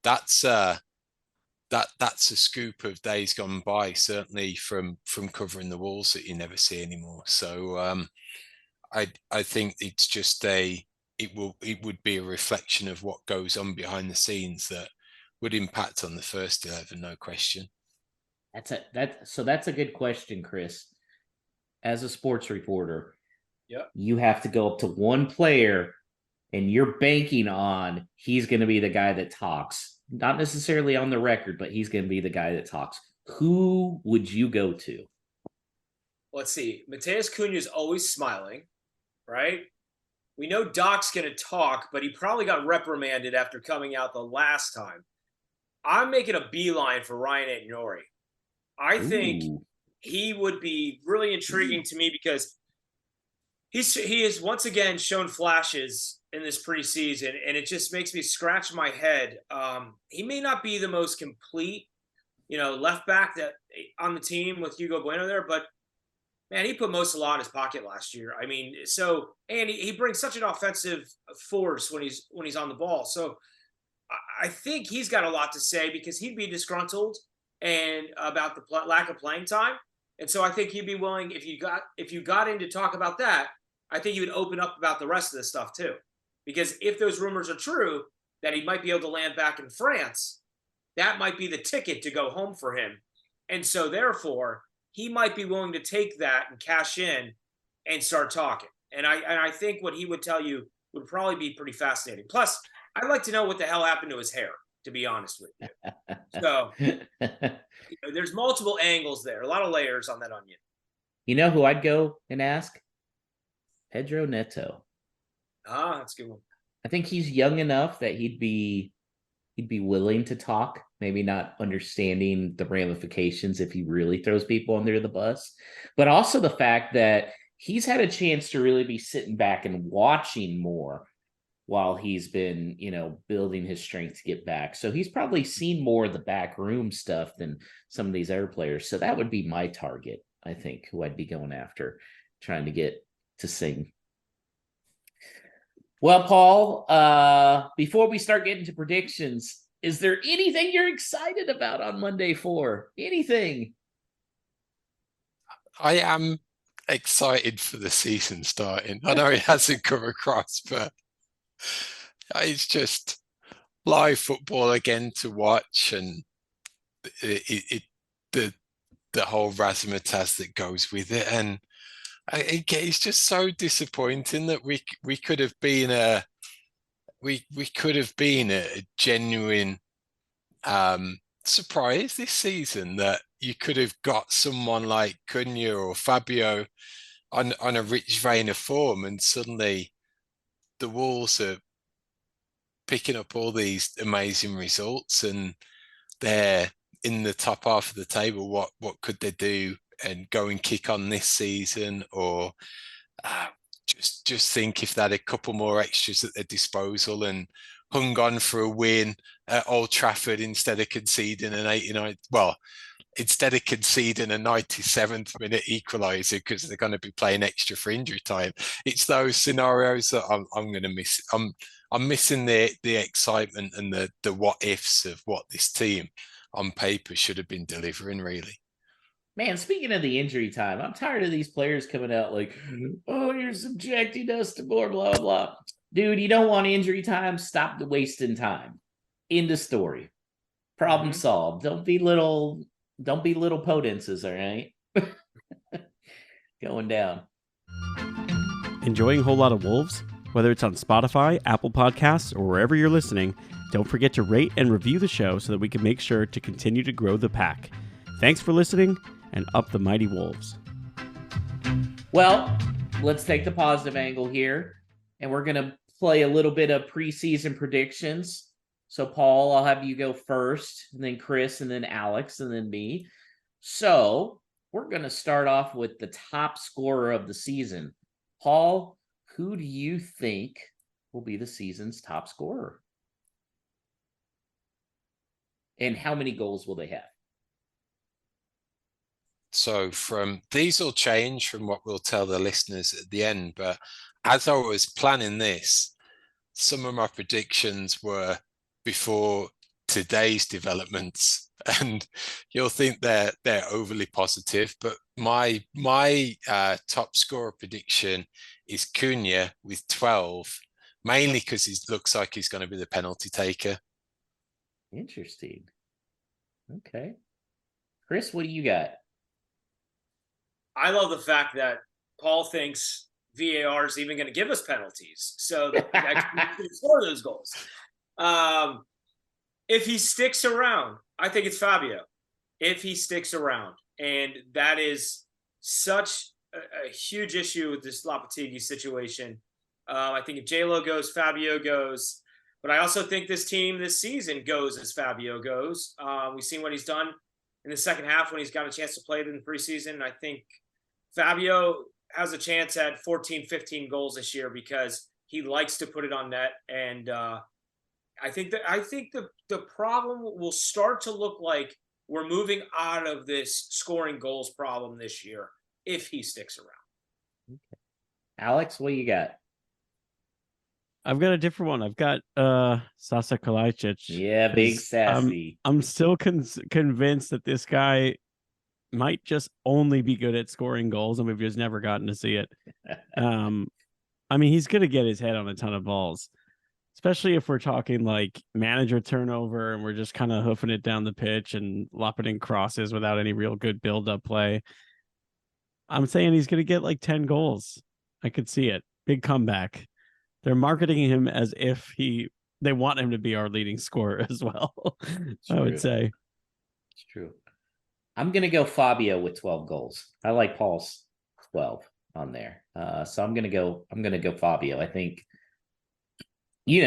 that's that's a scoop of days gone by, certainly from covering the Wolves that you never see anymore. So I think it's just it would be a reflection of what goes on behind the scenes that would impact on the first 11, no question. That's a good question, Chris. As a sports reporter, yep, you have to go up to one player and you're banking on he's going to be the guy that talks. Not necessarily on the record, but he's going to be the guy that talks. Who would you go to? Let's see. Mateus Cunha is always smiling, right? We know Doc's going to talk, but he probably got reprimanded after coming out the last time. I'm making a beeline for Ryan Aït-Nouri. I think he would be really intriguing to me because he has once again shown flashes in this preseason, and it just makes me scratch my head. He may not be the most complete, left back that on the team with Hugo Bueno there, but man, he put Mo Salah in his pocket last year. I mean, and he brings such an offensive force when he's on the ball. So I think he's got a lot to say because he'd be disgruntled and about the lack of playing time. And so I think he'd be willing, if you got in to talk about that, I think you would open up about the rest of this stuff too. Because if those rumors are true that he might be able to land back in France, that might be the ticket to go home for him. And so therefore, he might be willing to take that and cash in and start talking. And I think what he would tell you would probably be pretty fascinating. Plus, I'd like to know what the hell happened to his hair, to be honest with you. So there's multiple angles there, a lot of layers on that onion. You know who I'd go and ask? Pedro Neto. That's a good one. I think he's young enough that he'd be willing to talk, maybe not understanding the ramifications if he really throws people under the bus, but also the fact that he's had a chance to really be sitting back and watching more while he's been, building his strength to get back. So he's probably seen more of the back room stuff than some of these other players. So that would be my target, I think, who I'd be going after, trying to get to sing. Well, Paul, before we start getting to predictions, is there anything you're excited about on Monday 4? Anything? I am excited for the season starting. I know it hasn't come across, but it's just live football again to watch, and the whole razzmatazz that goes with it. And it's just so disappointing that we could have been a genuine surprise this season, that you could have got someone like Cunha or Fabio on a rich vein of form, and suddenly the Wolves are picking up all these amazing results and they're in the top half of the table. What could they do and go and kick on this season? Or just think if they had a couple more extras at their disposal and hung on for a win at Old Trafford instead of conceding an 89, well, instead of conceding a 97th minute equaliser because they're going to be playing extra for injury time. It's those scenarios that I'm going to miss. I'm missing the excitement and the what ifs of what this team on paper should have been delivering, really. Man, speaking of the injury time, I'm tired of these players coming out like, oh, you're subjecting us to more blah blah. Dude, you don't want injury time? Stop the wasting time. End of story. Problem solved. Don't be little potences, all right? Going down. Enjoying a whole lot of Wolves? Whether it's on Spotify, Apple Podcasts, or wherever you're listening, don't forget to rate and review the show so that we can make sure to continue to grow the pack. Thanks for listening, and up the mighty Wolves. Well, let's take the positive angle here, and we're going to play a little bit of preseason predictions. So, Paul, I'll have you go first, and then Chris, and then Alex, and then me. So, we're going to start off with the top scorer of the season. Paul, who do you think will be the season's top scorer? And how many goals will they have? So these will change from what we'll tell the listeners at the end, but as I was planning this, some of my predictions were before today's developments, and you'll think they're overly positive, but my top scorer prediction is Cunha with 12, mainly because he looks like he's going to be the penalty taker. Interesting. Okay. Chris, what do you got? I love the fact that Paul thinks VAR is even going to give us penalties, so that we actually can score those goals. If he sticks around, I think it's Fabio. If he sticks around, and that is such a huge issue with this Lopetegui situation. I think if J-Lo goes, Fabio goes. But I also think this team this season goes as Fabio goes. We've seen what he's done in the second half when he's got a chance to play it in the preseason. I think Fabio has a chance at 14, 15 goals this year because he likes to put it on net. And I think the problem will start to look like we're moving out of this scoring goals problem this year if he sticks around. Okay. Alex, what you got? I've got a different one. I've got Sasa Kalajdzic. Yeah, big sassy. I'm still convinced that this guy might just only be good at scoring goals, and we've just never gotten to see it. I mean, he's going to get his head on a ton of balls, especially if we're talking like manager turnover and we're just kind of hoofing it down the pitch and lopping in crosses without any real good build-up play. I'm saying he's going to get like 10 goals. I could see it. Big comeback. They're marketing him as if they want him to be our leading scorer as well. I would say. It's true. I'm going to go Fabio with 12 goals. I like Paul's 12 on there. So I'm going to go Fabio. I think, you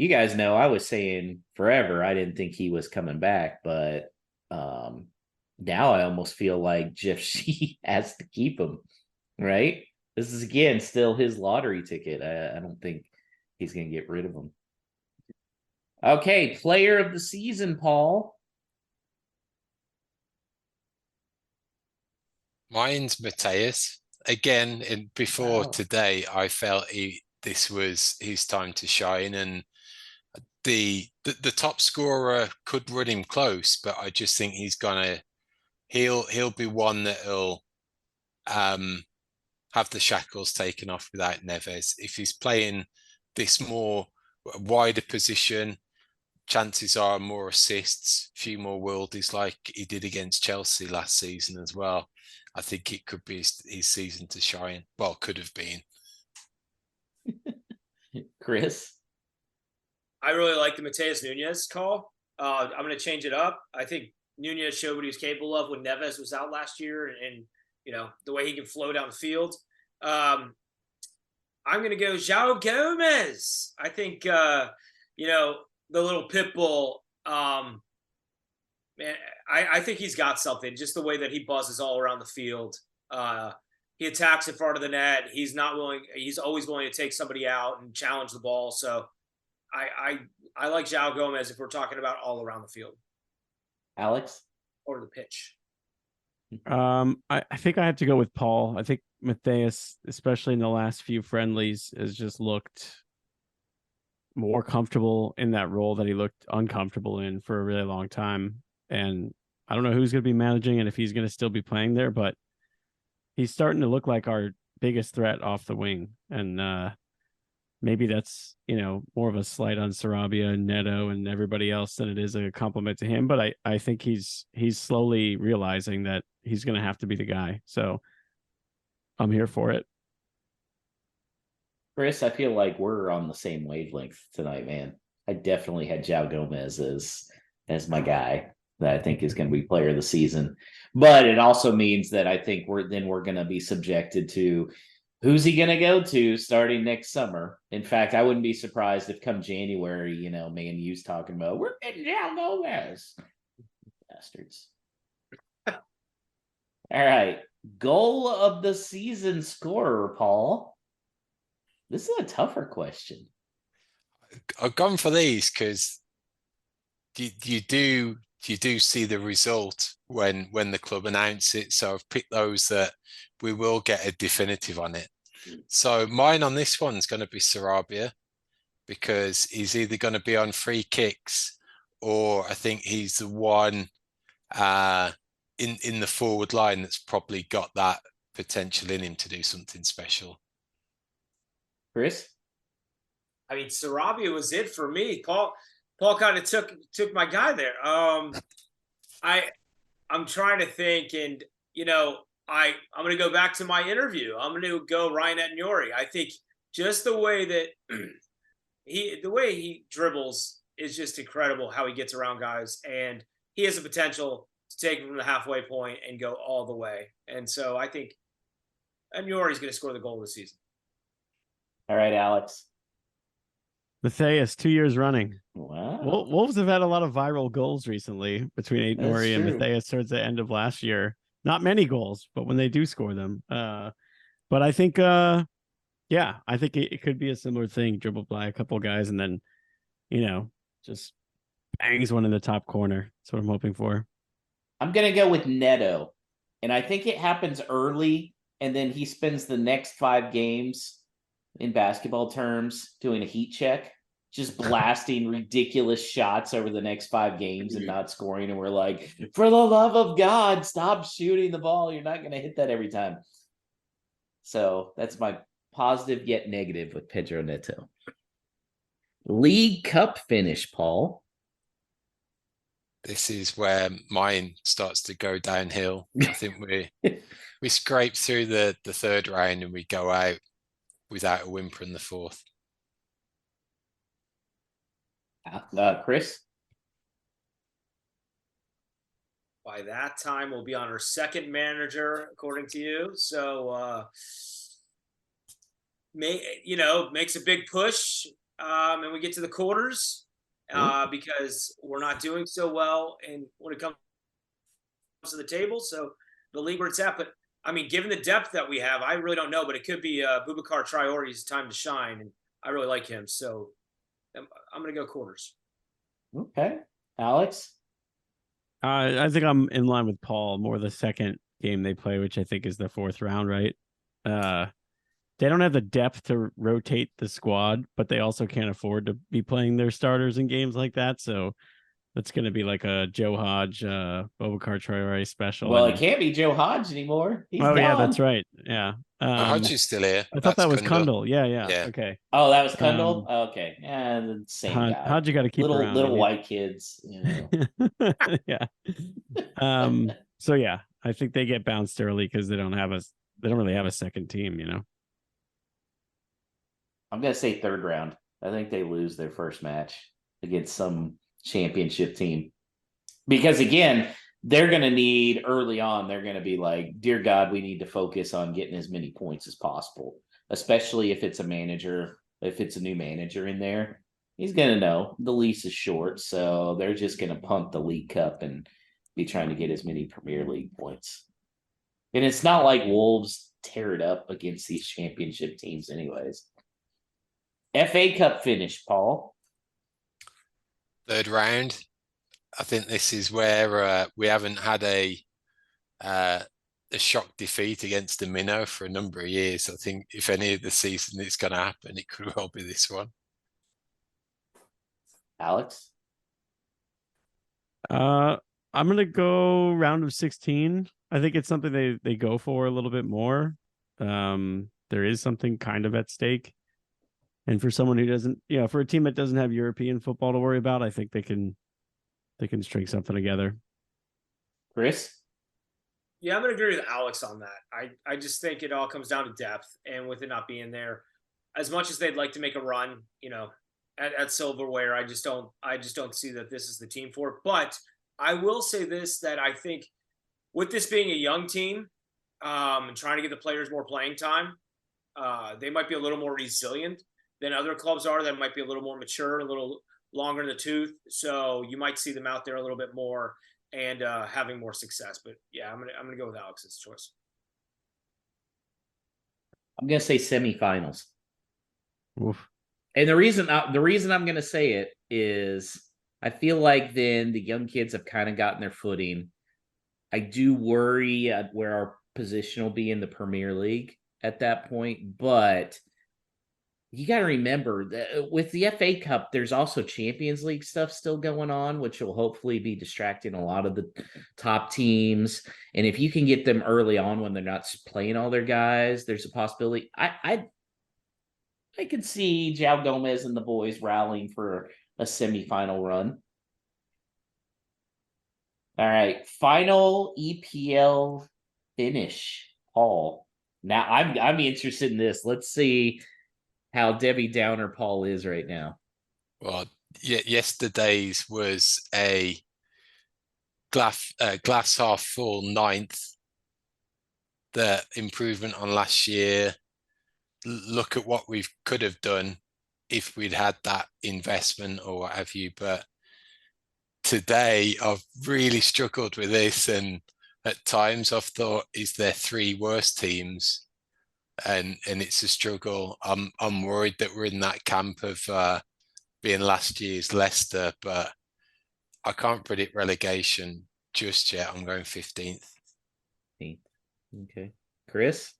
guys know, I was saying forever, I didn't think he was coming back, but now I almost feel like Jeff Shee has to keep him, right? This is, again, still his lottery ticket. I don't think he's going to get rid of him. Okay, player of the season, Paul. Mine's Mateus. Again, before today, I felt this was his time to shine, and the top scorer could run him close, but I just think he'll be one that'll have the shackles taken off without Neves. If he's playing this more wider position, chances are more assists, a few more worldies like he did against Chelsea last season as well. I think it could be his season to shine. Well, could have been. Chris? I really like the Mateus Nunes call. I'm going to change it up. I think Nunes showed what he was capable of when Neves was out last year, and the way he can flow down the field. I'm going to go João Gomez. I think, the little pit bull, man, I think he's got something. Just the way that he buzzes all around the field. He attacks in front of the net. He's always willing to take somebody out and challenge the ball. So I like João Gomez if we're talking about all around the field. Alex? Or the pitch. I think I have to go with Paul. I think Mateus, especially in the last few friendlies, has just looked more comfortable in that role that he looked uncomfortable in for a really long time. And I don't know who's going to be managing and if he's going to still be playing there, but he's starting to look like our biggest threat off the wing. And maybe that's, more of a slight on Sarabia and Neto and everybody else than it is a compliment to him. But I think he's slowly realizing that he's going to have to be the guy. So I'm here for it. Chris, I feel like we're on the same wavelength tonight, man. I definitely had João Gomez as my guy that I think is going to be player of the season. But it also means that I think we're going to be subjected to who's he going to go to starting next summer. In fact, I wouldn't be surprised if come January, Man U's talking about we're getting João Gomez. Bastards. All right. Goal of the season scorer, Paul. This is a tougher question. I've gone for these because you do see the result when the club announce it. So I've picked those that we will get a definitive on it. So mine on this one's going to be Sarabia because he's either going to be on free kicks or I think he's the one in the forward line that's probably got that potential in him to do something special. Chris? I mean, Sarabia was it for me. Paul kind of took my guy there. I'm trying to think, and I'm going to go back to my interview. I'm going to go Ryan Etniori. I think just the way that he dribbles is just incredible. How he gets around guys, and he has the potential to take him from the halfway point and go all the way. And so I think Etniori is going to score the goal of the season. All right, Alex. Matthias, 2 years running. Wow. Wolves have had a lot of viral goals recently between Aït-Nouri and Matthias towards the end of last year. Not many goals, but when they do score them. But I think, I think it could be a similar thing. Dribble by a couple guys and then, just bangs one in the top corner. That's what I'm hoping for. I'm going to go with Neto. And I think it happens early, and then he spends the next 5 games in basketball terms doing a heat check, just blasting ridiculous shots over the next 5 games and not scoring. And we're like, for the love of God, stop shooting the ball. You're not going to hit that every time. So that's my positive yet negative with Pedro Neto. League Cup finish, Paul. This is where mine starts to go downhill. I think we scrape through the third round and we go out without a whimper in the fourth. Chris? By that time, we'll be on our second manager, according to you. So, makes a big push, and we get to the quarters because we're not doing so well, and when it comes to the table, so the league where it's at. But I mean, given the depth that we have, I really don't know, but it could be Boubacar Traore's time to shine, and I really like him. So I'm going to go quarters. Okay. Alex? I think I'm in line with Paul, more the second game they play, which I think is the 4th round, right? They don't have the depth to rotate the squad, but they also can't afford to be playing their starters in games like that. So that's going to be like a Joe Hodge, Boubacar Traore special. Well, it can't be Joe Hodge anymore. He's gone. Yeah, that's right. Yeah. Hodge is still here. I thought that was Kundal. Yeah. Okay. Oh, that was Kundal? Okay. Yeah, the same guy. Hodge you got to keep around. Little white kids. Yeah. So, yeah, I think they get bounced early because they don't really have a second team, I'm going to say third round. I think they lose their first match against some championship team. Because, again, they're going to need early on, they're going to be like, dear God, we need to focus on getting as many points as possible, especially if it's a new manager in there. He's going to know the lease is short, so they're just going to punt the League Cup and be trying to get as many Premier League points. And it's not like Wolves tear it up against these championship teams anyways. FA Cup finish, Paul. Third round. I think this is where we haven't had a shock defeat against the Minnow for a number of years. I think if any of the season it's going to happen, it could well be this one. Alex? I'm I'm gonna go round of 16. I think it's something they go for a little bit more. There is something kind of at stake. And for someone who doesn't, for a team that doesn't have European football to worry about, I think they can string something together. Chris? Yeah, I'm gonna agree with Alex on that. I just think it all comes down to depth, and with it not being there, as much as they'd like to make a run, at silverware, I just don't see that this is the team for it. But I will say this, that I think with this being a young team, and trying to get the players more playing time, they might be a little more resilient than other clubs are that might be a little more mature, a little longer in the tooth. So you might see them out there a little bit more and having more success. But yeah, I'm gonna go with Alex's choice. I'm gonna say semifinals. Oof. And the reason I'm gonna say it is I feel like then the young kids have kind of gotten their footing. I do worry at where our position will be in the Premier League at that point, but you got to remember that with the FA Cup, there's also Champions League stuff still going on, which will hopefully be distracting a lot of the top teams. And if you can get them early on when they're not playing all their guys, there's a possibility. I could see João Gomez and the boys rallying for a semifinal run. All right, final EPL finish, Paul. Now I'm interested in this. Let's see how Debbie Downer Paul is right now. Well, yesterday's was a glass half full ninth. The improvement on last year. Look at what we could have done if we'd had that investment or what have you. But today I've really struggled with this, and at times I've thought, is there three worst teams? And it's a struggle. I'm worried that we're in that camp of being last year's Leicester, but I can't predict relegation just yet. I'm going 15th. Okay. Chris?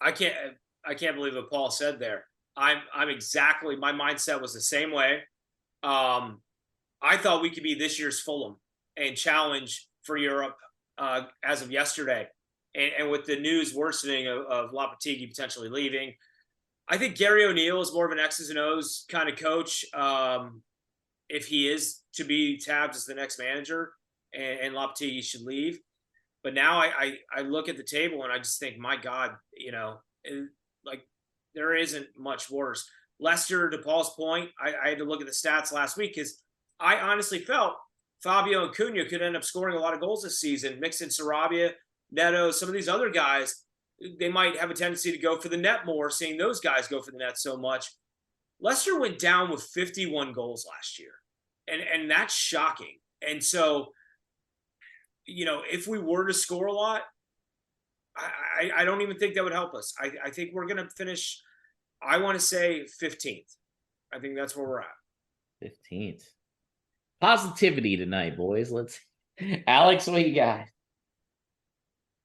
I can't believe what Paul said there. I'm exactly, my mindset was the same way. I thought we could be this year's Fulham and challenge for Europe as of yesterday. And with the news worsening of Lopetegui potentially leaving, I think Gary O'Neill is more of an X's and O's kind of coach. If he is to be tabbed as the next manager, and Lopetegui should leave. But now I look at the table and I just think, my God, like there isn't much worse. Leicester, to Paul's point, I had to look at the stats last week because I honestly felt Fabio and Cunha could end up scoring a lot of goals this season. Mixed in Sarabia, Neto, some of these other guys, they might have a tendency to go for the net more, seeing those guys go for the net so much. Leicester went down with 51 goals last year, and that's shocking. And so, if we were to score a lot, I don't even think that would help us. I think we're going to finish, I want to say 15th. I think that's where we're at. 15th. Positivity tonight, boys. Alex, what you got?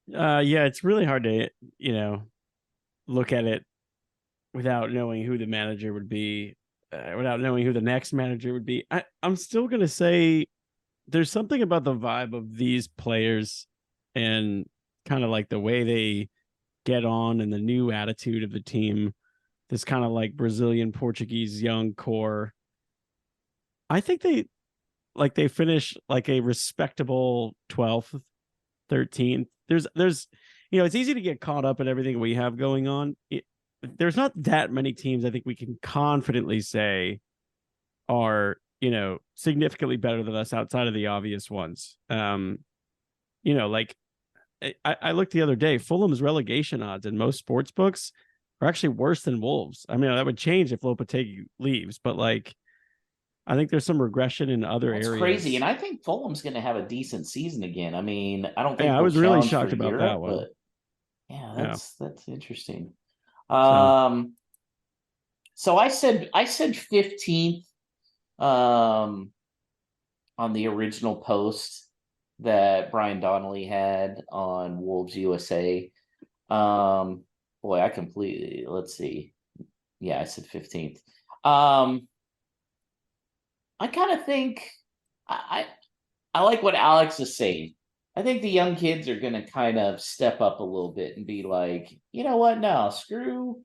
Yeah, it's really hard to, look at it without knowing who the manager would be, without knowing who the next manager would be. I'm still going to say there's something about the vibe of these players and kind of like the way they get on and the new attitude of the team, this kind of like Brazilian, Portuguese young core. I think they finish like a respectable 12th, 13th. There's it's easy to get caught up in everything we have going on. There's not that many teams I think we can confidently say are, significantly better than us outside of the obvious ones. Like I looked the other day, Fulham's relegation odds in most sports books are actually worse than Wolves. I mean, that would change if Lopetegui leaves, but like, I think there's some regression in other areas. It's crazy, and I think Fulham's going to have a decent season again. I mean, I don't think I was really shocked about Europe, that one. But yeah, that's interesting. So I said 15th on the original post that Brian Donnelly had on Wolves USA. Boy, I completely, let's see. Yeah, I said 15th. I kind of think I I like what Alex is saying. I think the young kids are going to kind of step up a little bit and be like, you know what? No, screw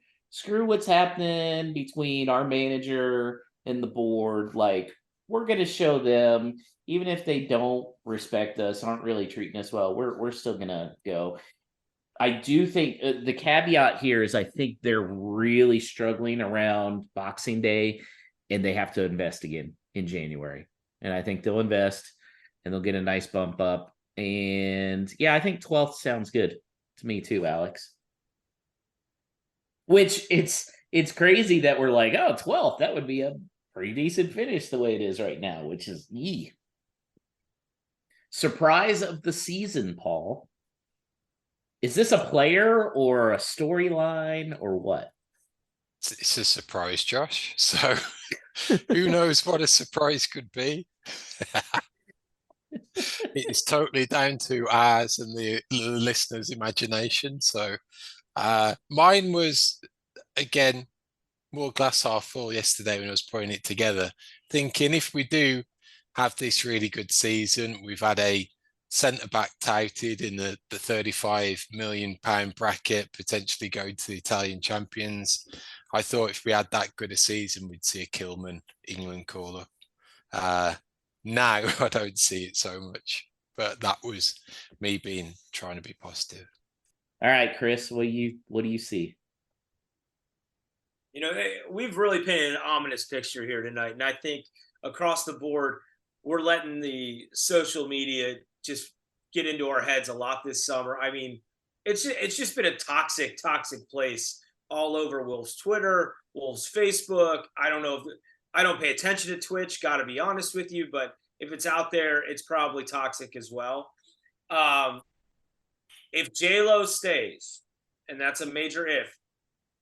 what's happening between our manager and the board. Like, we're going to show them, even if they don't respect us, aren't really treating us well, we're still going to go. I do think the caveat here is I think they're really struggling around Boxing Day, and they have to invest again in January. And I think they'll invest and they'll get a nice bump up. And yeah, I think 12th sounds good to me too, Alex. Which it's crazy that we're like, oh, 12th, that would be a pretty decent finish the way it is right now, which is surprise of the season, Paul. Is this a player or a storyline or what? It's a surprise, Josh. So who knows what a surprise could be? It's totally down to ours and the listeners' imagination. So mine was, again, more glass half full yesterday when I was putting it together, thinking if we do have this really good season, we've had a centre-back touted in the £35 million bracket, potentially going to the Italian champions. I thought if we had that good a season, we'd see a Kilman England caller. Now I don't see it so much, but that was me trying to be positive. All right, Chris, what do you see? You know, we've really painted an ominous picture here tonight, and I think across the board, we're letting the social media just get into our heads a lot this summer. I mean, it's just been a toxic place all over Wolves Twitter, Wolves Facebook. I don't know if I don't pay attention to Twitch, got to be honest with you, but if it's out there, it's probably toxic as well. If J-Lo stays, and that's a major if,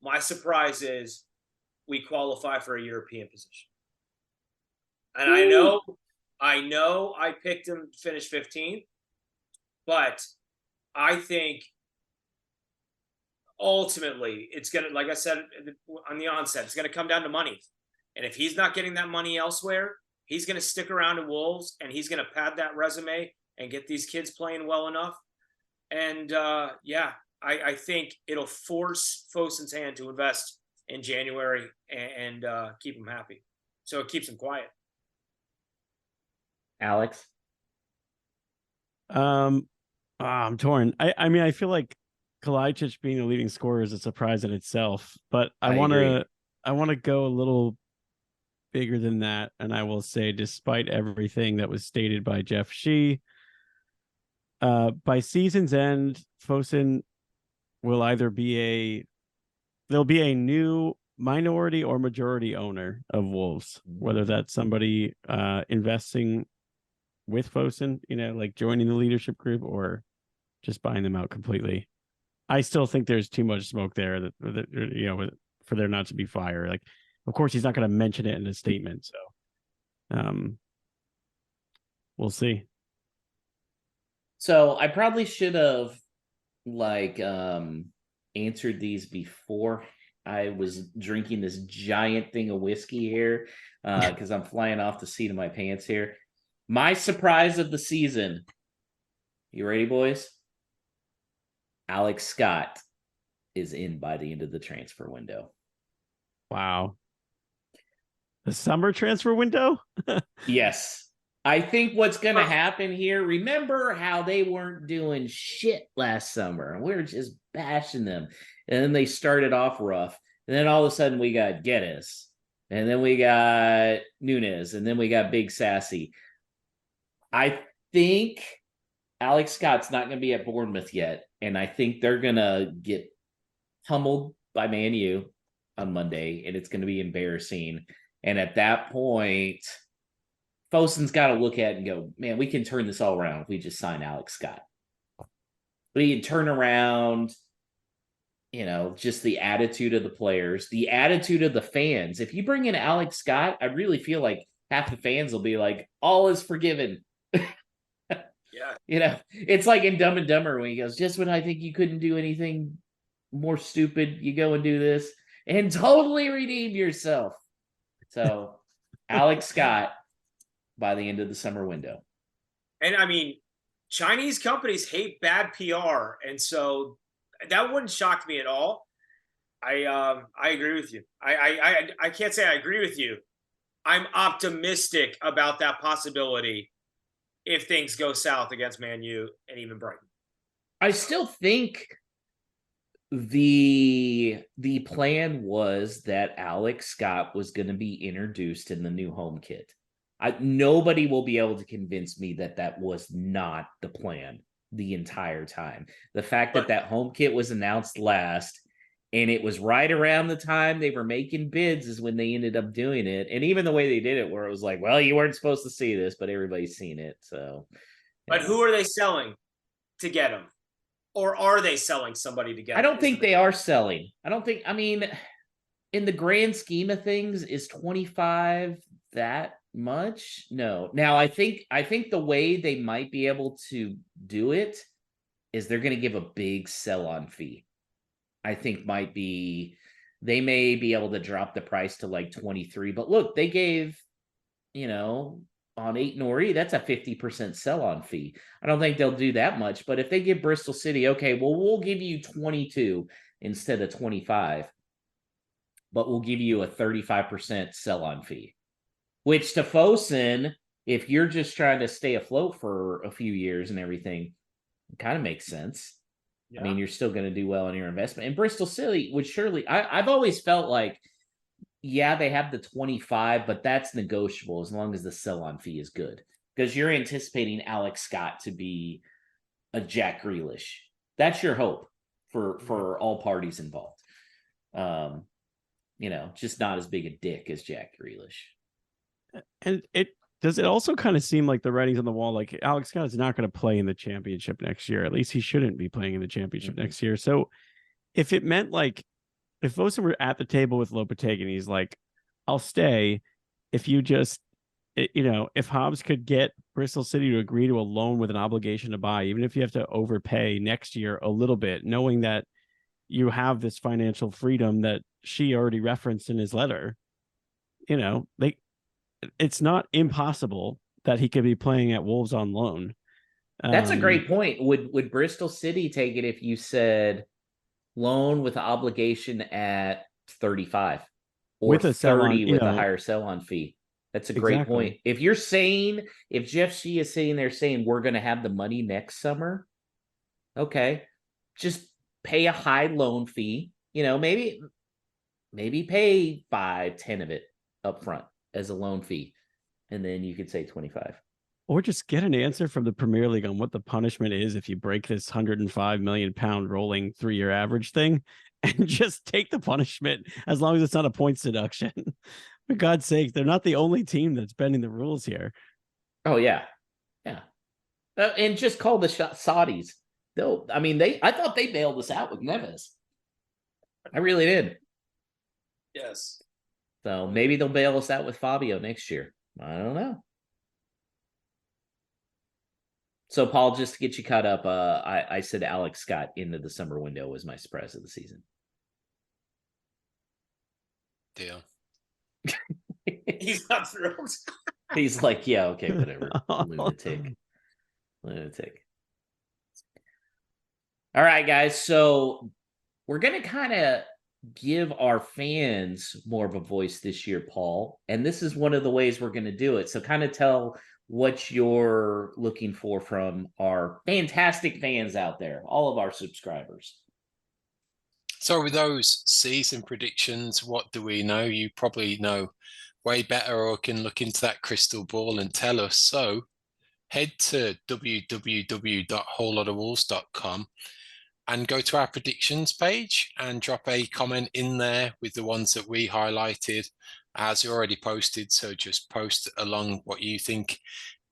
my surprise is we qualify for a European position. And I know I picked him to finish 15th, but I think ultimately it's going to, like I said on the onset, it's going to come down to money. And if he's not getting that money elsewhere, he's going to stick around at Wolves and he's going to pad that resume and get these kids playing well enough. And I think it'll force Fosun's hand to invest in January and keep him happy. So it keeps him quiet. Alex? I'm torn. I mean, I feel like Kalajdzic being the leading scorer is a surprise in itself, but I want to go a little bigger than that. And I will say, despite everything that was stated by Jeff Shee, by season's end, Fosun will either there'll be a new minority or majority owner of Wolves, whether that's somebody investing with Fosun, like joining the leadership group, or just buying them out completely. I still think there's too much smoke there that for there not to be fire. Like, of course, he's not going to mention it in a statement. So, we'll see. So I probably should have answered these before I was drinking this giant thing of whiskey here, because I'm flying off the seat of my pants here. My surprise of the season. You ready, boys? Alex Scott is in by the end of the transfer window. Wow. The summer transfer window? Yes. I think what's going to happen here, remember how they weren't doing shit last summer. We were just bashing them. And then they started off rough. And then all of a sudden we got Geddes. And then we got Nunes. And then we got Big Sassy. I think Alex Scott's not going to be at Bournemouth yet. And I think they're going to get pummeled by Man U on Monday. And it's going to be embarrassing. And at that point, Fosun's got to look at it and go, man, we can turn this all around if we just sign Alex Scott. We can turn around, just the attitude of the players, the attitude of the fans. If you bring in Alex Scott, I really feel like half the fans will be like, all is forgiven. Yeah. It's like in Dumb and Dumber when he goes, just when I think you couldn't do anything more stupid, you go and do this and totally redeem yourself. So Alex Scott by the end of the summer window. And I mean, Chinese companies hate bad PR, and so that wouldn't shock me at all. I agree with you. I can't say I agree with you. I'm optimistic about that possibility if things go south against Man U and even Brighton. I still think the plan was that Alex Scott was going to be introduced in the new home kit. Nobody will be able to convince me that that was not the plan the entire time. The fact that that home kit was announced last and it was right around the time they were making bids is when they ended up doing it. And even the way they did it, where it was like, well, you weren't supposed to see this, but everybody's seen it. So, But who are they selling to get them? Or are they selling somebody to get them? I don't think they are selling. I mean, in the grand scheme of things, is 25 that much? No. Now I think the way they might be able to do it is they're going to give a big sell-on fee. I think might be they may be able to drop the price to like 23, but look, they gave, on 8 Nori, that's a 50% sell-on fee. I don't think they'll do that much, but if they give Bristol City, okay, well, we'll give you 22 instead of 25, but we'll give you a 35% sell-on fee, which to Fosun, if you're just trying to stay afloat for a few years and everything, it kind of makes sense. Yeah. I mean, you're still going to do well on your investment. And Bristol City would surely, I've always felt like, yeah, they have the 25, but that's negotiable as long as the sell-on fee is good. Because you're anticipating Alex Scott to be a Jack Grealish. That's your hope for all parties involved. Just not as big a dick as Jack Grealish. And it also kind of seem like the writing's on the wall, like Alex Scott is not going to play in the championship next year. At least he shouldn't be playing in the championship next year. So if it meant like, if Fosun were at the table with Lopetegui and he's like, I'll stay if you just, if Hobbs could get Bristol City to agree to a loan with an obligation to buy, even if you have to overpay next year a little bit, knowing that you have this financial freedom that she already referenced in his letter, it's not impossible that he could be playing at Wolves on loan. That's a great point. Would Bristol City take it if you said loan with obligation at 35 or with a 30 with a higher sell-on fee? That's a great point. If you're saying, if Jeff Shee is sitting there saying we're going to have the money next summer, okay, just pay a high loan fee. Maybe pay 5-10 of it up front as a loan fee, and then you could say 25. Or just get an answer from the Premier League on what the punishment is if you break this £105 million rolling 3-year average thing, and just take the punishment as long as it's not a points deduction. For God's sake, they're not the only team that's bending the rules here. Oh, yeah. Yeah. And just call the Saudis. I thought they bailed us out with Neves. I really did. Yes. So maybe they'll bail us out with Fabio next year. I don't know. So, Paul, just to get you caught up, I said Alex Scott into the summer window was my surprise of the season. Deal. He's not thrilled. He's like, yeah, okay, whatever. Lunatic. All right, guys. So we're going to kind of give our fans more of a voice this year, Paul. And this is one of the ways we're going to do it. So kind of tell what you're looking for from our fantastic fans out there, all of our subscribers. So with those season predictions, what do we know? You probably know way better, or can look into that crystal ball and tell us. So head to www.wholelotofwolves.com and go to our predictions page and drop a comment in there with the ones that we highlighted as already posted. So just post along what you think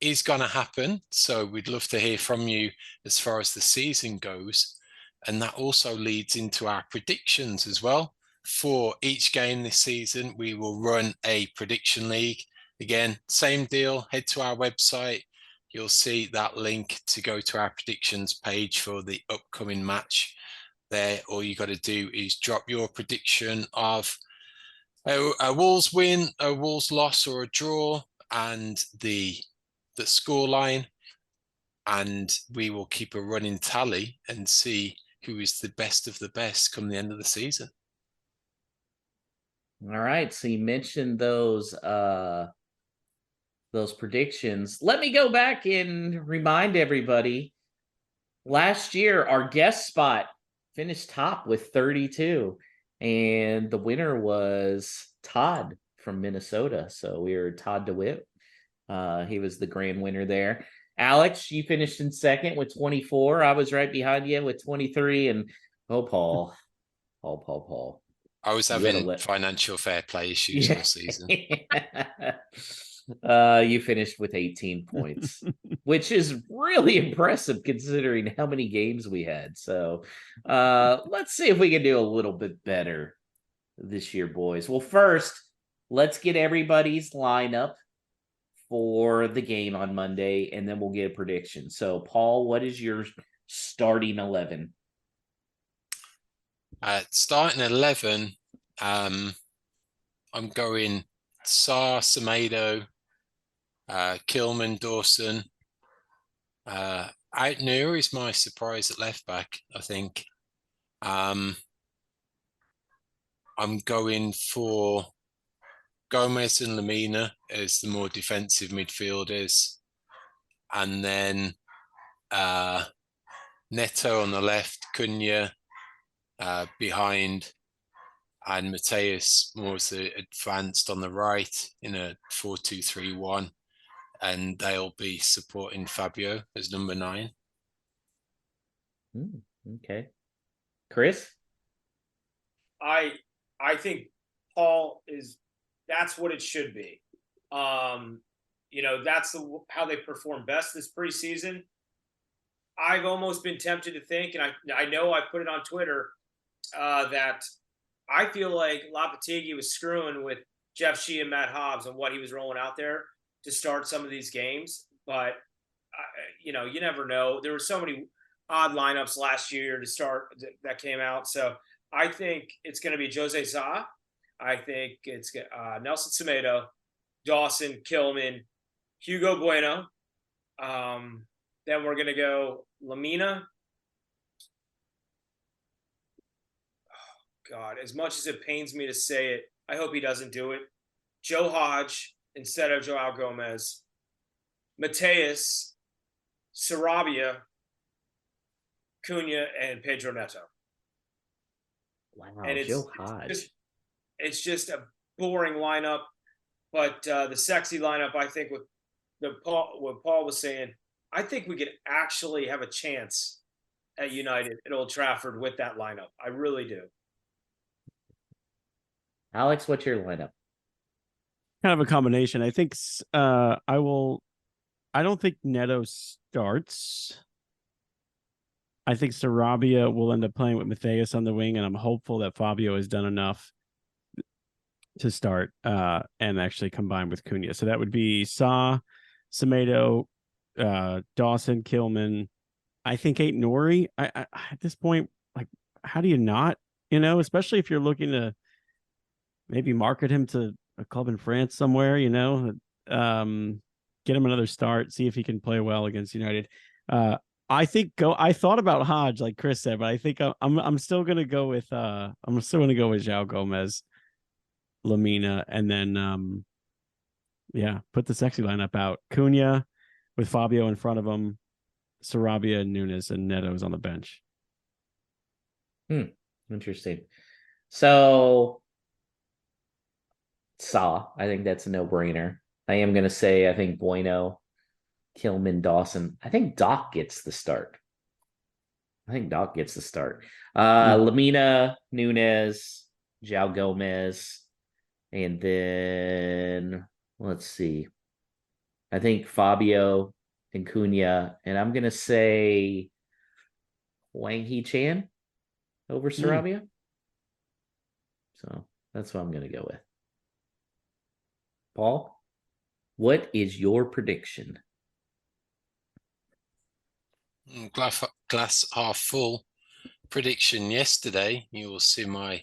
is going to happen. So we'd love to hear from you as far as the season goes. And that also leads into our predictions as well. For each game this season, we will run a prediction league. Again, same deal, head to our website. You'll see that link to go to our predictions page for the upcoming match there. All you got to do is drop your prediction of a Wolves win, a Wolves loss, or a draw, and the score line. and we will keep a running tally and see who is the best of the best come the end of the season. All right. So you mentioned those predictions. Let me go back and remind everybody. Last year, our guest spot finished top with 32, and the winner was Todd from Minnesota. So we were Todd DeWitt. He was the grand winner there. Alex, you finished in second with 24. I was right behind you with 23. And Paul. I was You had having financial fair play issues all season. You finished with 18 points, which is really impressive considering how many games we had. So let's see if we can do a little bit better this year, boys. Well, first, let's get everybody's lineup for the game on Monday, and then we'll get a prediction. So, Paul, what is your starting 11? Starting 11, I'm going Sarr, Semedo, Kilman, Dawson. Outnur is my surprise at left back, I think. I'm going for Gomez and Lamina as the more defensive midfielders. And then Neto on the left, Cunha behind, and Mateus more as the advanced on the right in a 4-2-3-1. And they'll be supporting Fabio as number 9. Okay. Chris? I think Paul that's what it should be. That's how they perform best this preseason. I've almost been tempted to think, and I know I put it on Twitter, that I feel like Lopetegui was screwing with Jeff Shee and Matt Hobbs and what he was rolling out there to start some of these games. But, you never know. There were so many odd lineups last year to start that came out. So I think it's going to be Jose Sa. I think it's Nelson Semedo, Dawson, Kilman, Hugo Bueno. Then we're going to go Lamina. Oh, God, as much as it pains me to say it, I hope he doesn't do it. Joe Hodge instead of Joao Gomez. Mateus, Sarabia, Cunha, and Pedro Neto. Wow, and Joe Hodge. It's just a boring lineup, but the sexy lineup, I think, with what Paul was saying, I think we could actually have a chance at United at Old Trafford with that lineup. I really do. Alex, what's your lineup? Kind of a combination. I think I don't think Neto starts. I think Sarabia will end up playing with Mateus on the wing, and I'm hopeful that Fabio has done enough to start and actually combine with Cunha. So that would be Sa, Semedo, Dawson, Kilman. I think Nori. I at this point, like, how do you not? Especially if you're looking to maybe market him to a club in France somewhere. Get him another start, see if he can play well against United. I thought about Hodge, like Chris said, but I think I'm still gonna go with Joao Gomez, Lamina, and then put the sexy lineup out. Cunha with Fabio in front of him, Sarabia and Nunes, and Neto's on the bench. Interesting. So Saw, I think that's a no-brainer. I am gonna say I think Bueno, Kilman, Dawson. I think Doc gets the start. Lamina, Nunes, Joao Gomez, and then let's see. I think Fabio and Cunha, and I'm gonna say Wang Hee-chan over Sarabia. So that's what I'm gonna go with. Paul, what is your prediction? Glass half full prediction yesterday. You will see my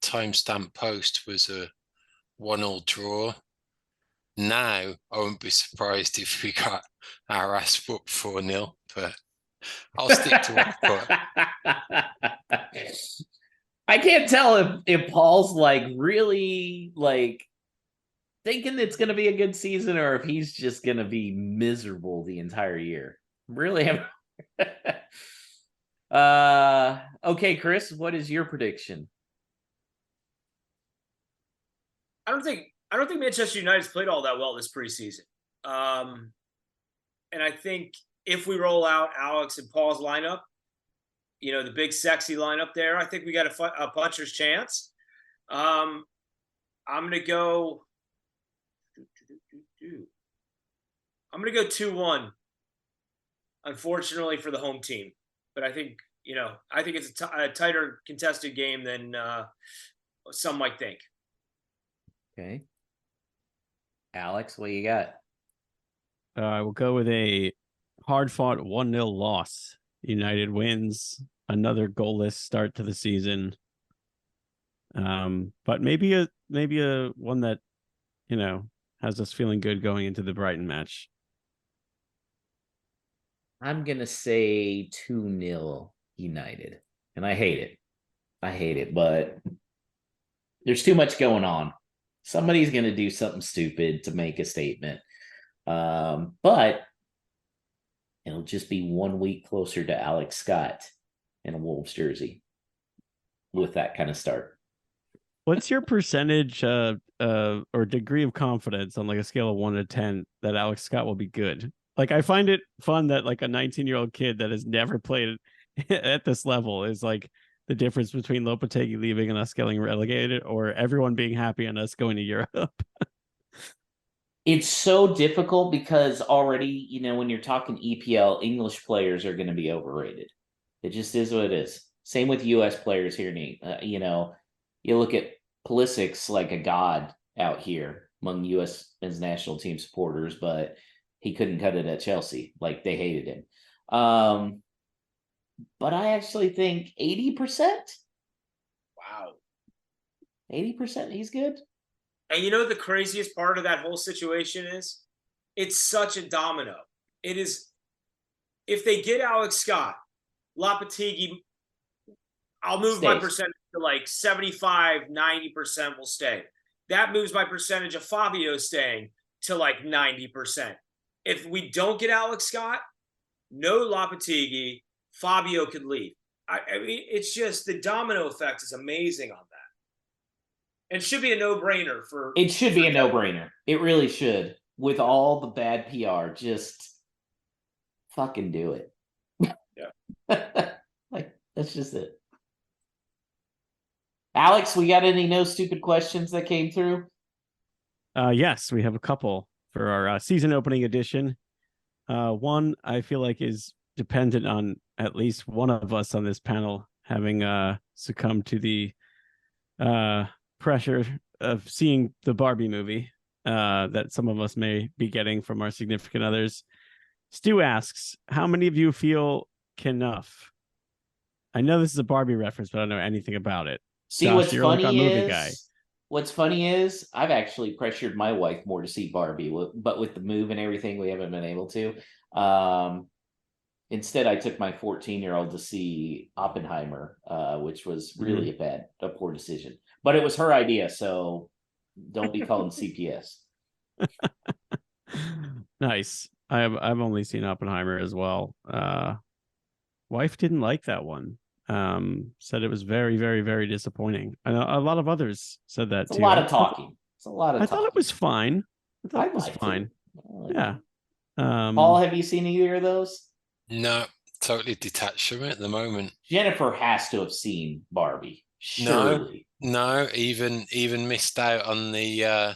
timestamp post was a 1-1 draw. now, I wouldn't be surprised if we got our ass whooped 4-0, but I'll stick to what I put. I can't tell if Paul's like really like thinking it's going to be a good season or if he's just going to be miserable the entire year. Really have. Okay, Chris, what is your prediction? I don't think Manchester United's played all that well this preseason. And I think if we roll out Alex and Paul's lineup, the big sexy lineup there, I think we got a puncher's chance. I'm going to go. I'm going to go 2-1. Unfortunately for the home team, but I think it's a tighter contested game than some might think. Okay, Alex, what you got? I will go with a hard-fought 1-0 loss. United wins, another goalless start to the season. But maybe a one that has us feeling good going into the Brighton match. I'm gonna say 2-0 United, and I hate it, but there's too much going on. Somebody's gonna do something stupid to make a statement, but it'll just be 1 week closer to Alex Scott in a Wolves jersey with that kind of start. What's your percentage or degree of confidence on like a scale of 1 to 10 that Alex Scott will be good? Like, I find it fun that like a 19-year-old kid that has never played at this level is like the difference between Lopetegui leaving and us getting relegated, or everyone being happy and us going to Europe. It's so difficult because already, when you're talking EPL, English players are going to be overrated. It just is what it is. Same with U.S. players here. You look at Pulisic's like a god out here among U.S. men's national team supporters, but he couldn't cut it at Chelsea. Like, they hated him. But I actually think 80%. Wow. 80%, he's good. And the craziest part of that whole situation is it's such a domino. It is, if they get Alex Scott, Lopetegui, I'll move my percentage to like 75, 90% will stay. That moves my percentage of Fabio staying to like 90%. If we don't get Alex Scott, no Lopetegui, Fabio could leave. I mean, it's just the domino effect is amazing on that. And it should be a no-brainer for. It should be a no-brainer. It really should. With all the bad PR, just fucking do it. Yeah. Like, that's just it. Alex, we got any no stupid questions that came through? Yes, we have a couple for our season opening edition. One I feel like is dependent on at least one of us on this panel having succumbed to the pressure of seeing the Barbie movie that some of us may be getting from our significant others. Stu asks, how many of you feel Knuff? I know this is a Barbie reference, but I don't know anything about it. See, Josh, what's you're like funny our movie guy. What's funny is I've actually pressured my wife more to see Barbie, but with the move and everything, we haven't been able to. Instead, I took my 14-year-old to see Oppenheimer, which was really a poor decision. But it was her idea, so don't be calling CPS. Nice. I've only seen Oppenheimer as well. Wife didn't like that one. Said it was very, very, very disappointing. I know a lot of others said that It's too. a lot of talking. It's a lot of I talking. thought it was fine. I thought it was liked fine. it. Yeah. Paul, have you seen either of those? No, totally detached from it at the moment. Jennifer has to have seen Barbie. Surely. No, even missed out on the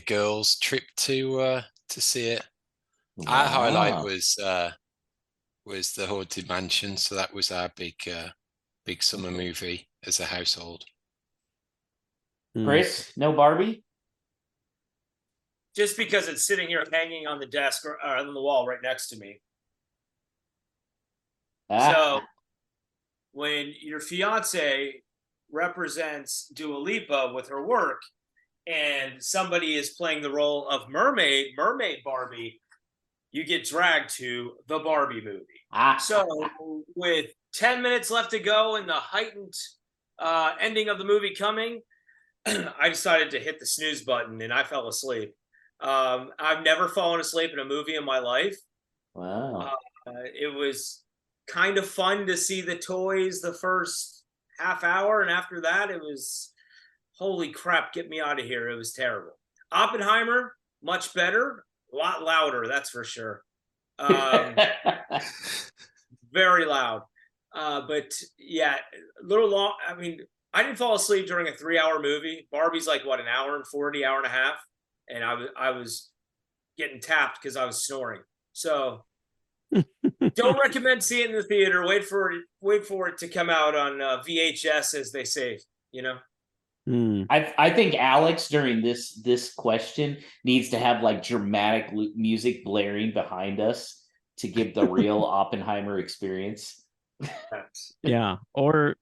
girls' trip to see it. Wow. Our highlight was the Haunted Mansion, so that was our big summer movie as a household. Chris, no Barbie? Just because it's sitting here hanging on the desk or on the wall right next to me. So when your fiance represents Dua Lipa with her work, and somebody is playing the role of mermaid Barbie, you get dragged to the Barbie movie. So with 10 minutes left to go and the heightened ending of the movie coming, I decided to hit the snooze button and I fell asleep. I've never fallen asleep in a movie in my life. Wow. It was kind of fun to see the toys the first half hour, and after that, it was holy crap, get me out of here. It was terrible. Oppenheimer, much better, a lot louder, that's for sure. Very loud. But yeah, a little long. I mean, I didn't fall asleep during a 3-hour movie. Barbie's like what, an hour and 40, hour and a half, and I was getting tapped because I was snoring. So don't recommend seeing it in the theater. Wait for it to come out on VHS, as they say. You know. I think Alex during this question needs to have like dramatic music blaring behind us to give the real Oppenheimer experience. Yeah, or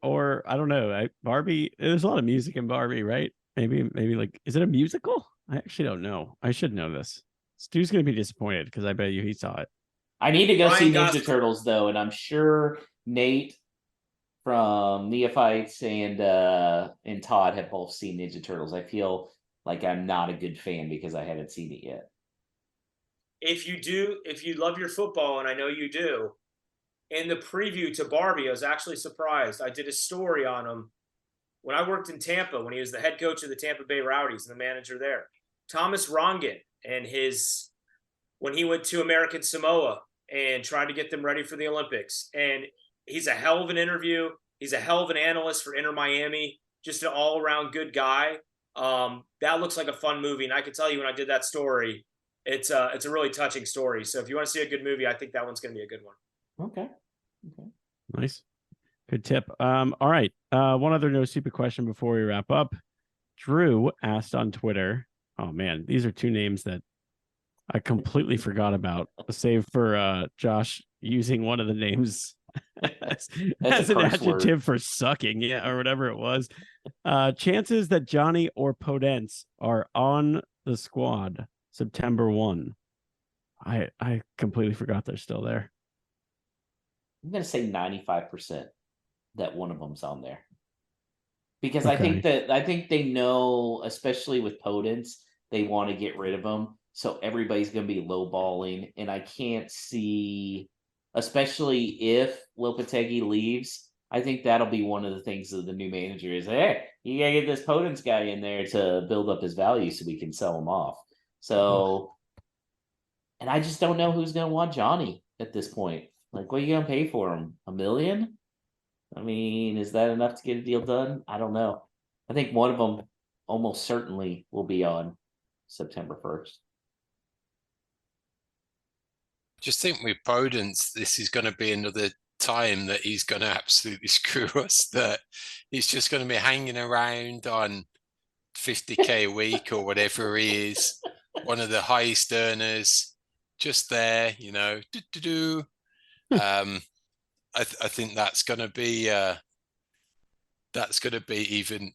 I don't know. Barbie. There's a lot of music in Barbie, right? Maybe like, is it a musical? I actually don't know. I should know this. Stu's gonna be disappointed because I bet you he saw it. I need to go see Ryan Ninja Gosling. Turtles though, and I'm sure Nate from Neophytes and Todd have both seen Ninja Turtles. I feel like I'm not a good fan because I haven't seen it yet. If you love your football, and I know you do, in the preview to Barbie, I was actually surprised. I did a story on him when I worked in Tampa, when he was the head coach of the Tampa Bay Rowdies and the manager there. Thomas Rongen and when he went to American Samoa and tried to get them ready for the Olympics. And he's a hell of an interview. He's a hell of an analyst for Inter Miami, just an all-around good guy. That looks like a fun movie. And I can tell you, when I did that story, it's a really touching story. So if you want to see a good movie, I think that one's going to be a good one. Okay. Nice. Good tip. All right. One other no stupid question before we wrap up. Drew asked on Twitter. Oh man, these are two names that I completely forgot about, save for Josh using one of the names as an adjective for sucking, yeah, or whatever it was. Chances that Johnny or Podence are on the squad September 1. I completely forgot they're still there. I'm gonna say 95% that one of them's on there. Because okay. I think they know, especially with Podence, they want to get rid of him. So everybody's going to be lowballing. And I can't see, especially if Lopetegui leaves, I think that'll be one of the things of the new manager is, hey, you got to get this Podence guy in there to build up his value so we can sell him off. So, and I just don't know who's going to want Johnny at this point. Like, what are you going to pay for him? $1 million? I mean, is that enough to get a deal done? I don't know. I think one of them almost certainly will be on September 1st. Just think with Podence, this is going to be another time that he's going to absolutely screw us, that he's just going to be hanging around on 50K a week or whatever he is, one of the highest earners, just there, you know, I think that's going to be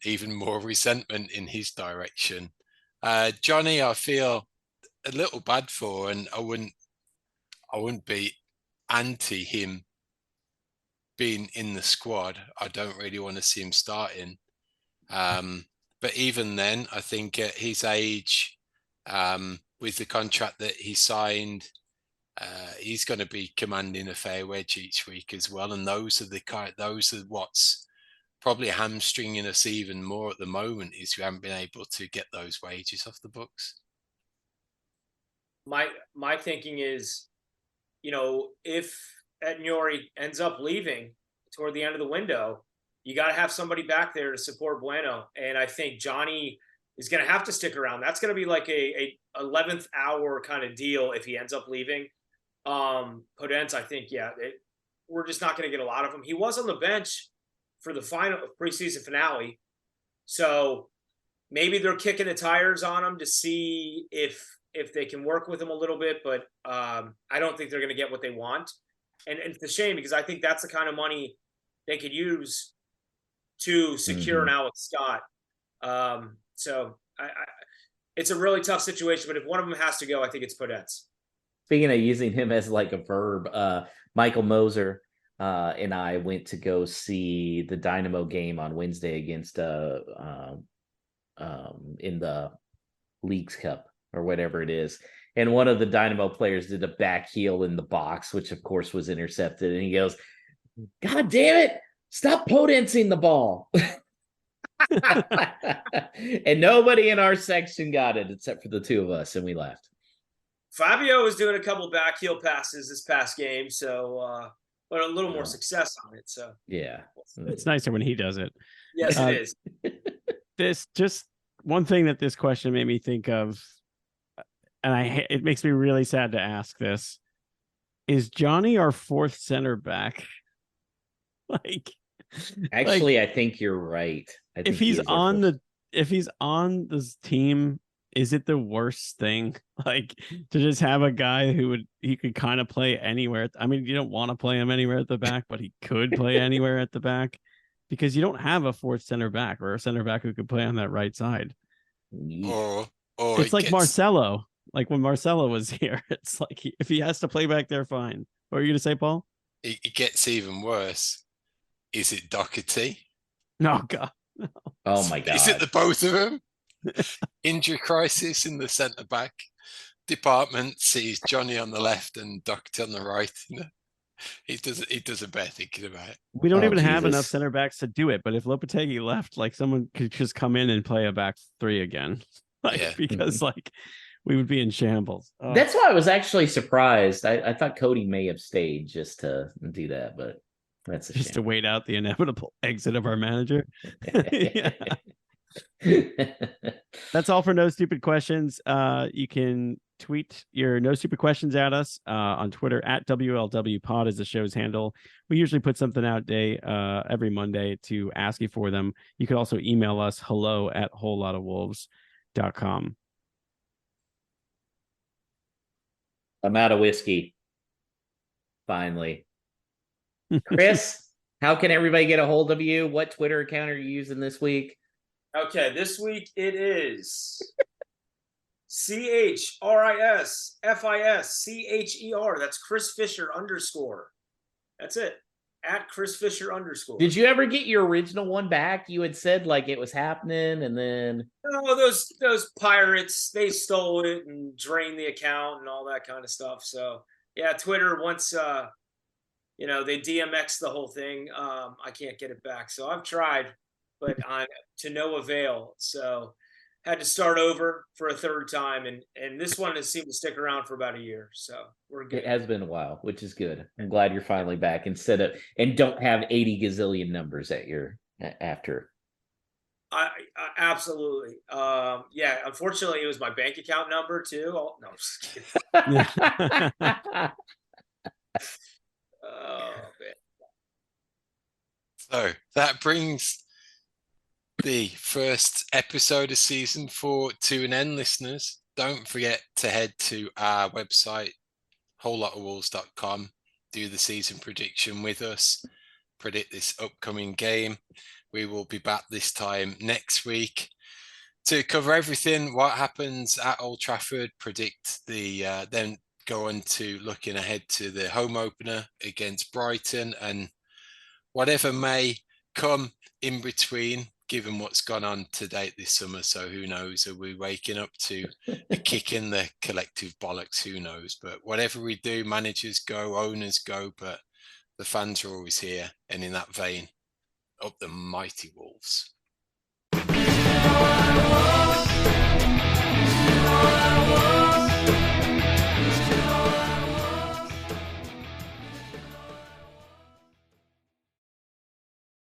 even more resentment in his direction. Johnny, I feel a little bad for, and I wouldn't be anti him being in the squad. I don't really want to see him starting. But even then, I think at his age, with the contract that he signed, he's going to be commanding a fair wage each week as well, and those are what's probably hamstringing us even more at the moment, is we haven't been able to get those wages off the books. My thinking is, you know, if Etniori ends up leaving toward the end of the window, you got to have somebody back there to support Bueno, and I think Johnny is going to have to stick around. That's going to be like a 11th hour kind of deal if he ends up leaving. Podence, I think, we're just not going to get a lot of him. He was on the bench for the final preseason finale, so maybe they're kicking the tires on him to see if they can work with him a little bit. But I don't think they're going to get what they want, and it's a shame because I think that's the kind of money they could use to secure an Alex Scott. So it's a really tough situation. But if one of them has to go, I think it's Podence. Speaking of using him as like a verb, Michael Moser and I went to go see the Dynamo game on Wednesday against in the Leagues Cup or whatever it is. And one of the Dynamo players did a back heel in the box, which of course was intercepted. And he goes, "God damn it, stop potencing the ball." And nobody in our section got it except for the two of us, and we laughed. Fabio was doing a couple back heel passes this past game, so but a little more success on it. So yeah, it's nicer when he does it. Yes, it is. This just one thing that this question made me think of, and it makes me really sad to ask this: is Johnny our fourth center back? Actually, I think you're right. I think if he's on this team, is it the worst thing to just have a guy he could kind of play anywhere? I mean, you don't want to play him anywhere at the back, but he could play anywhere at the back because you don't have a fourth center back or a center back who could play on that right side. Or it's like Marcelo. Like when Marcelo was here, it's like if he has to play back there, fine. What are you going to say, Paul? It gets even worse. Is it Doherty? No, God. No. Oh my God. Is it the both of them? Injury crisis in the centre back department sees Johnny on the left and Doherty on the right. He does a better thinking about it. We don't even have enough center backs to do it. But if Lopetegui left, someone could just come in and play a back three again, because we would be in shambles. Oh. That's why I was actually surprised. I thought Cody may have stayed just to do that, but that's just to wait out the inevitable exit of our manager. That's all for No Stupid Questions. You can tweet your No Stupid Questions at us on Twitter at WLWpod is the show's handle. We usually put something out every Monday to ask you for them. You can also email us hello@wholelotofwolves.com. I'm out of whiskey. Finally. Chris, how can everybody get a hold of you? What Twitter account are you using this week? Okay, this week it is CHRISFISCHER. That's Chris Fischer _. That's it. At Chris Fischer _. Did you ever get your original one back? You had said it was happening, and then those pirates, they stole it and drained the account and all that kind of stuff. So yeah, Twitter once they DMX the whole thing. I can't get it back. So I've tried, but to no avail. So had to start over for a third time, and this one has seemed to stick around for about a year. So we're good. It has been a while, which is good. I'm glad you're finally back and don't have 80 gazillion numbers at your after. I absolutely. Yeah, unfortunately it was my bank account number too. Oh, no, I'm just kidding. Oh man. So that brings the first episode of season 4 to an end, listeners. Don't forget to head to our website, wholelotofwolves.com, do the season prediction with us, predict this upcoming game. We will be back this time next week to cover everything, what happens at Old Trafford, predict then go on to looking ahead to the home opener against Brighton and whatever may come in between, given what's gone on to date this summer. So who knows? Are we waking up to a kick in the collective bollocks? Who knows? But whatever we do, managers go, owners go, but the fans are always here. And in that vein, up the mighty Wolves.